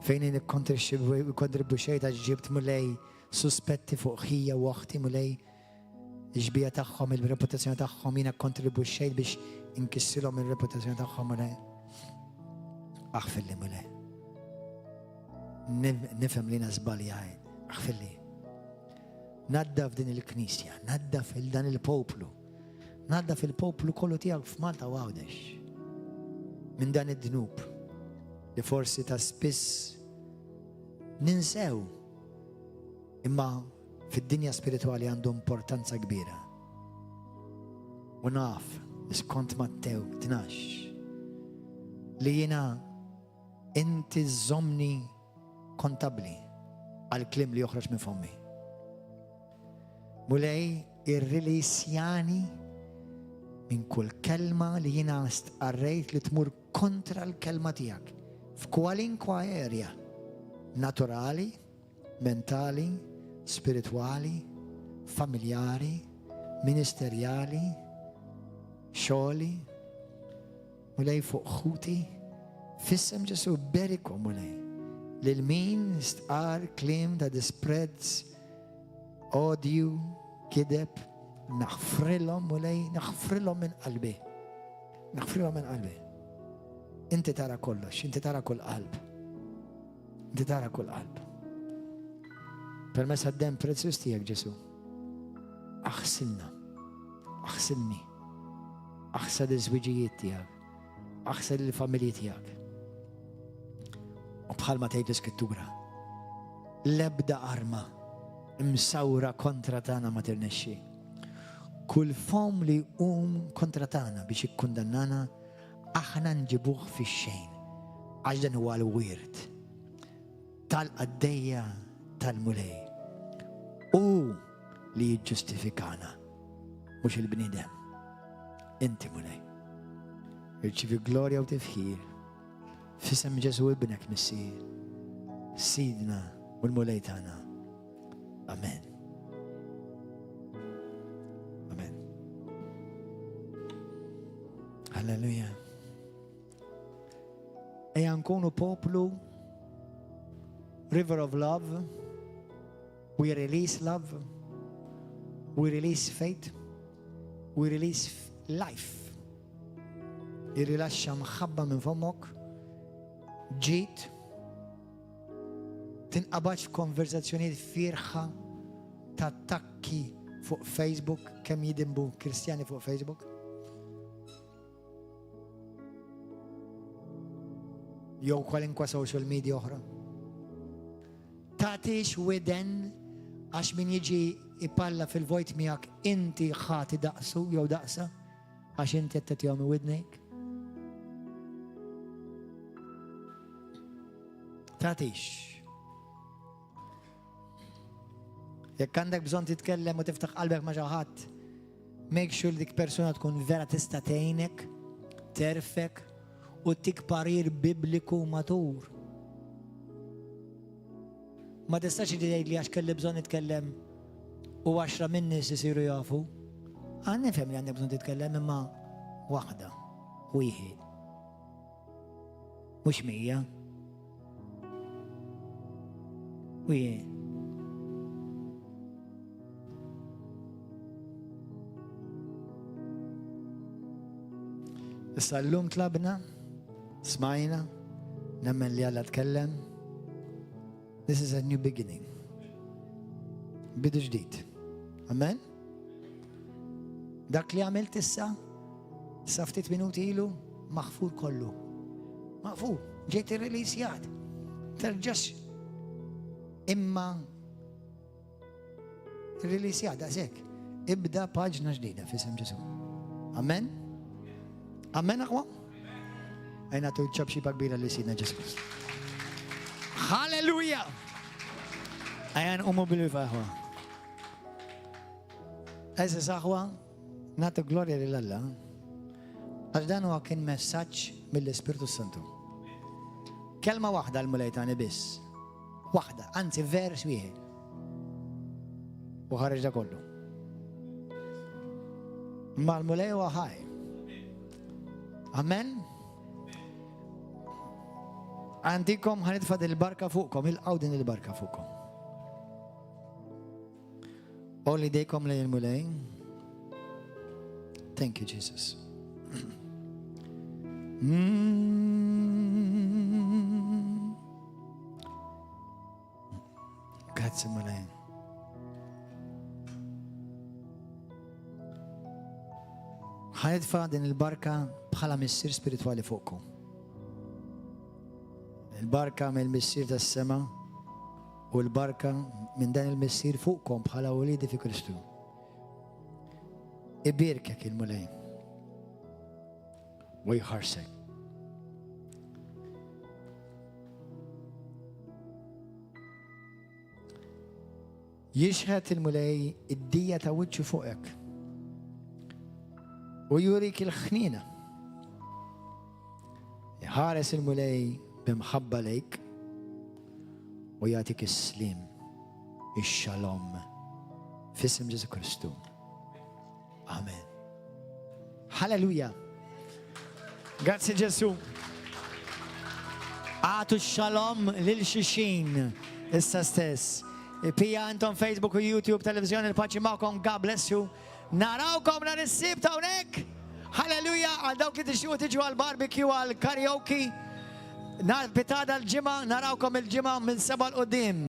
فين كونتريبو الشيطة جبت مولاي سوسبتي فوق خيا وقتي مولاي إجبيا تاخهم الريبوتاسيون تاخهم مينا كونتريبو الشيط باش انكسروا من الريبوتاسيون تاخهم مولاي. اغفر لي مولاي، نفهم لنا زبالي عين، اغفر لي. نظف دين الكنيسة، نظف دين البوبلو، نظف البوبلو كله تياك في مالطا واودش من دان الذنوب لفرصة تسبس ننساو. إما في الدنيا سبيريتوالي عنده امبورتانسا كبيرة. ونعرف بس كنت ماتيو 12 لينا انت الزمني كونتابلي على الكلام اللي يخرج من فمي مولاي. الريليسياني من كل كلمة اللي هنا استقريت لتمر كونترا الكلمة تياك في كوالينكوا اريا ناتورالي منتالي سبيريتوالي فاميلياري مينستريالي شولي مولاي فوق خوتي في اسم جسو باركوا مولاي للمين استقار كليم that spreads أوديو كذب نغفر لهم مولاي، نغفر لهم من قلبي، نغفر لهم من قلبي. انت ترى كلش، انت ترى كل قلب، انت ترى كل قلب. فالمسا الدم بريسوس يا جسو اغسلنا، اغسلني، اغسل الزوجية تياك، اغسل الفاميليا تياك. وبحال ما تيجس كتورة لبدا ارما مسورة كونترا تانا ما ترنشي. كل فم اللي يقوم كونترا تانا بيش يكوندنانا احنا نجيبوه في الشين عجدن هو الويرد تال قدية تال مولاي او اللي يجستيفيكانا مش البني دم. انت مولاي يجي جلوريا وتفخير في اسم يسوع ابنك مسير سيدنا والمولاي تانا. امين امين. هللويا. اي نكونوا بوبلو river of love. We release love, we release faith, we release life. يريلاشا محبة من فمك جيت تنقبض في كونفرزاسيونات فيرخة تتكي فوق فيسبوك. كم يدنبو كريستياني فوق فيسبوك يو كوالينكوا سوشيال ميديا أخرى تعطيش ودن عش من يجي يبالا في الفويت مياك انتي خاطي دقسو يو دقسة عشان انت تتيومي ودنك تعطيش. ياك عندك بزون تتكلم وتفتح قلبك مجاهات ميك شور ديك بيرسونا تكون فيرا تستعينك تعرفك وتيك بارير بيبليكو ماتور. ما تستاش اللي اشكال بزون يتكلم وعشرة من الناس يصيروا يعرفوا. انا نفهم اللي عندك بزون تتكلم اما واحدة ويهي مش 100 ويهي. السلوم طلبنا اسمعينا لما اللي يلا اتكلم. This is a new beginning. بدء جديد. أمان. داك اللي عملت الساعة فتت بنوتي له مغفور كله مغفور جيت الريليسيات ترجش إما الريليسيات أسيك ابدأ باجنة جديدة في اسم يسوع أمين أمين أخوة أين تجيب شيء كبير لسيدنا يسوع هاليلويا أين أمو بالفهوة أساس أخوة ناتو غلوريا لله أجدانه كان مساج من الإسبيرتو سانتو كلمة واحدة الملايتاني بس واحدة أنت فيرس ويه وخارج ده كله مع الملاي وهاي أمين عندكم هندفد البركة فوقكم الأودن البركة فوقكم أولي ديكم للملاي Thank you Jesus Grazie mille. هندفع دين البركة بخلا مسير سبيريتوالي فوقكم. البركة من المسير السماء والبركة من دين المسير فوقكم بخلا وليد في كريستو. إبيركك الملايين. ويخرسك. يشهد الملاي الدية توجه فوقك ويوريك الخنينة يحارس الملاي بمحبة ليك ويعطيك السلام الشالوم في اسم يسوع كريستو آمين هللويا Grazie Gesù أعطوا الشالوم للشيشين issa stess Pija انتم فيسبوك ويوتيوب تلفزيون الباتشي معكم God bless you نراوكم نرسيب تونك هللويا على دوك تشوفوا تجوا على الباربيكيو على الكاريوكي بتاع الجمعة نراوكم الجمعة من 7 لقدام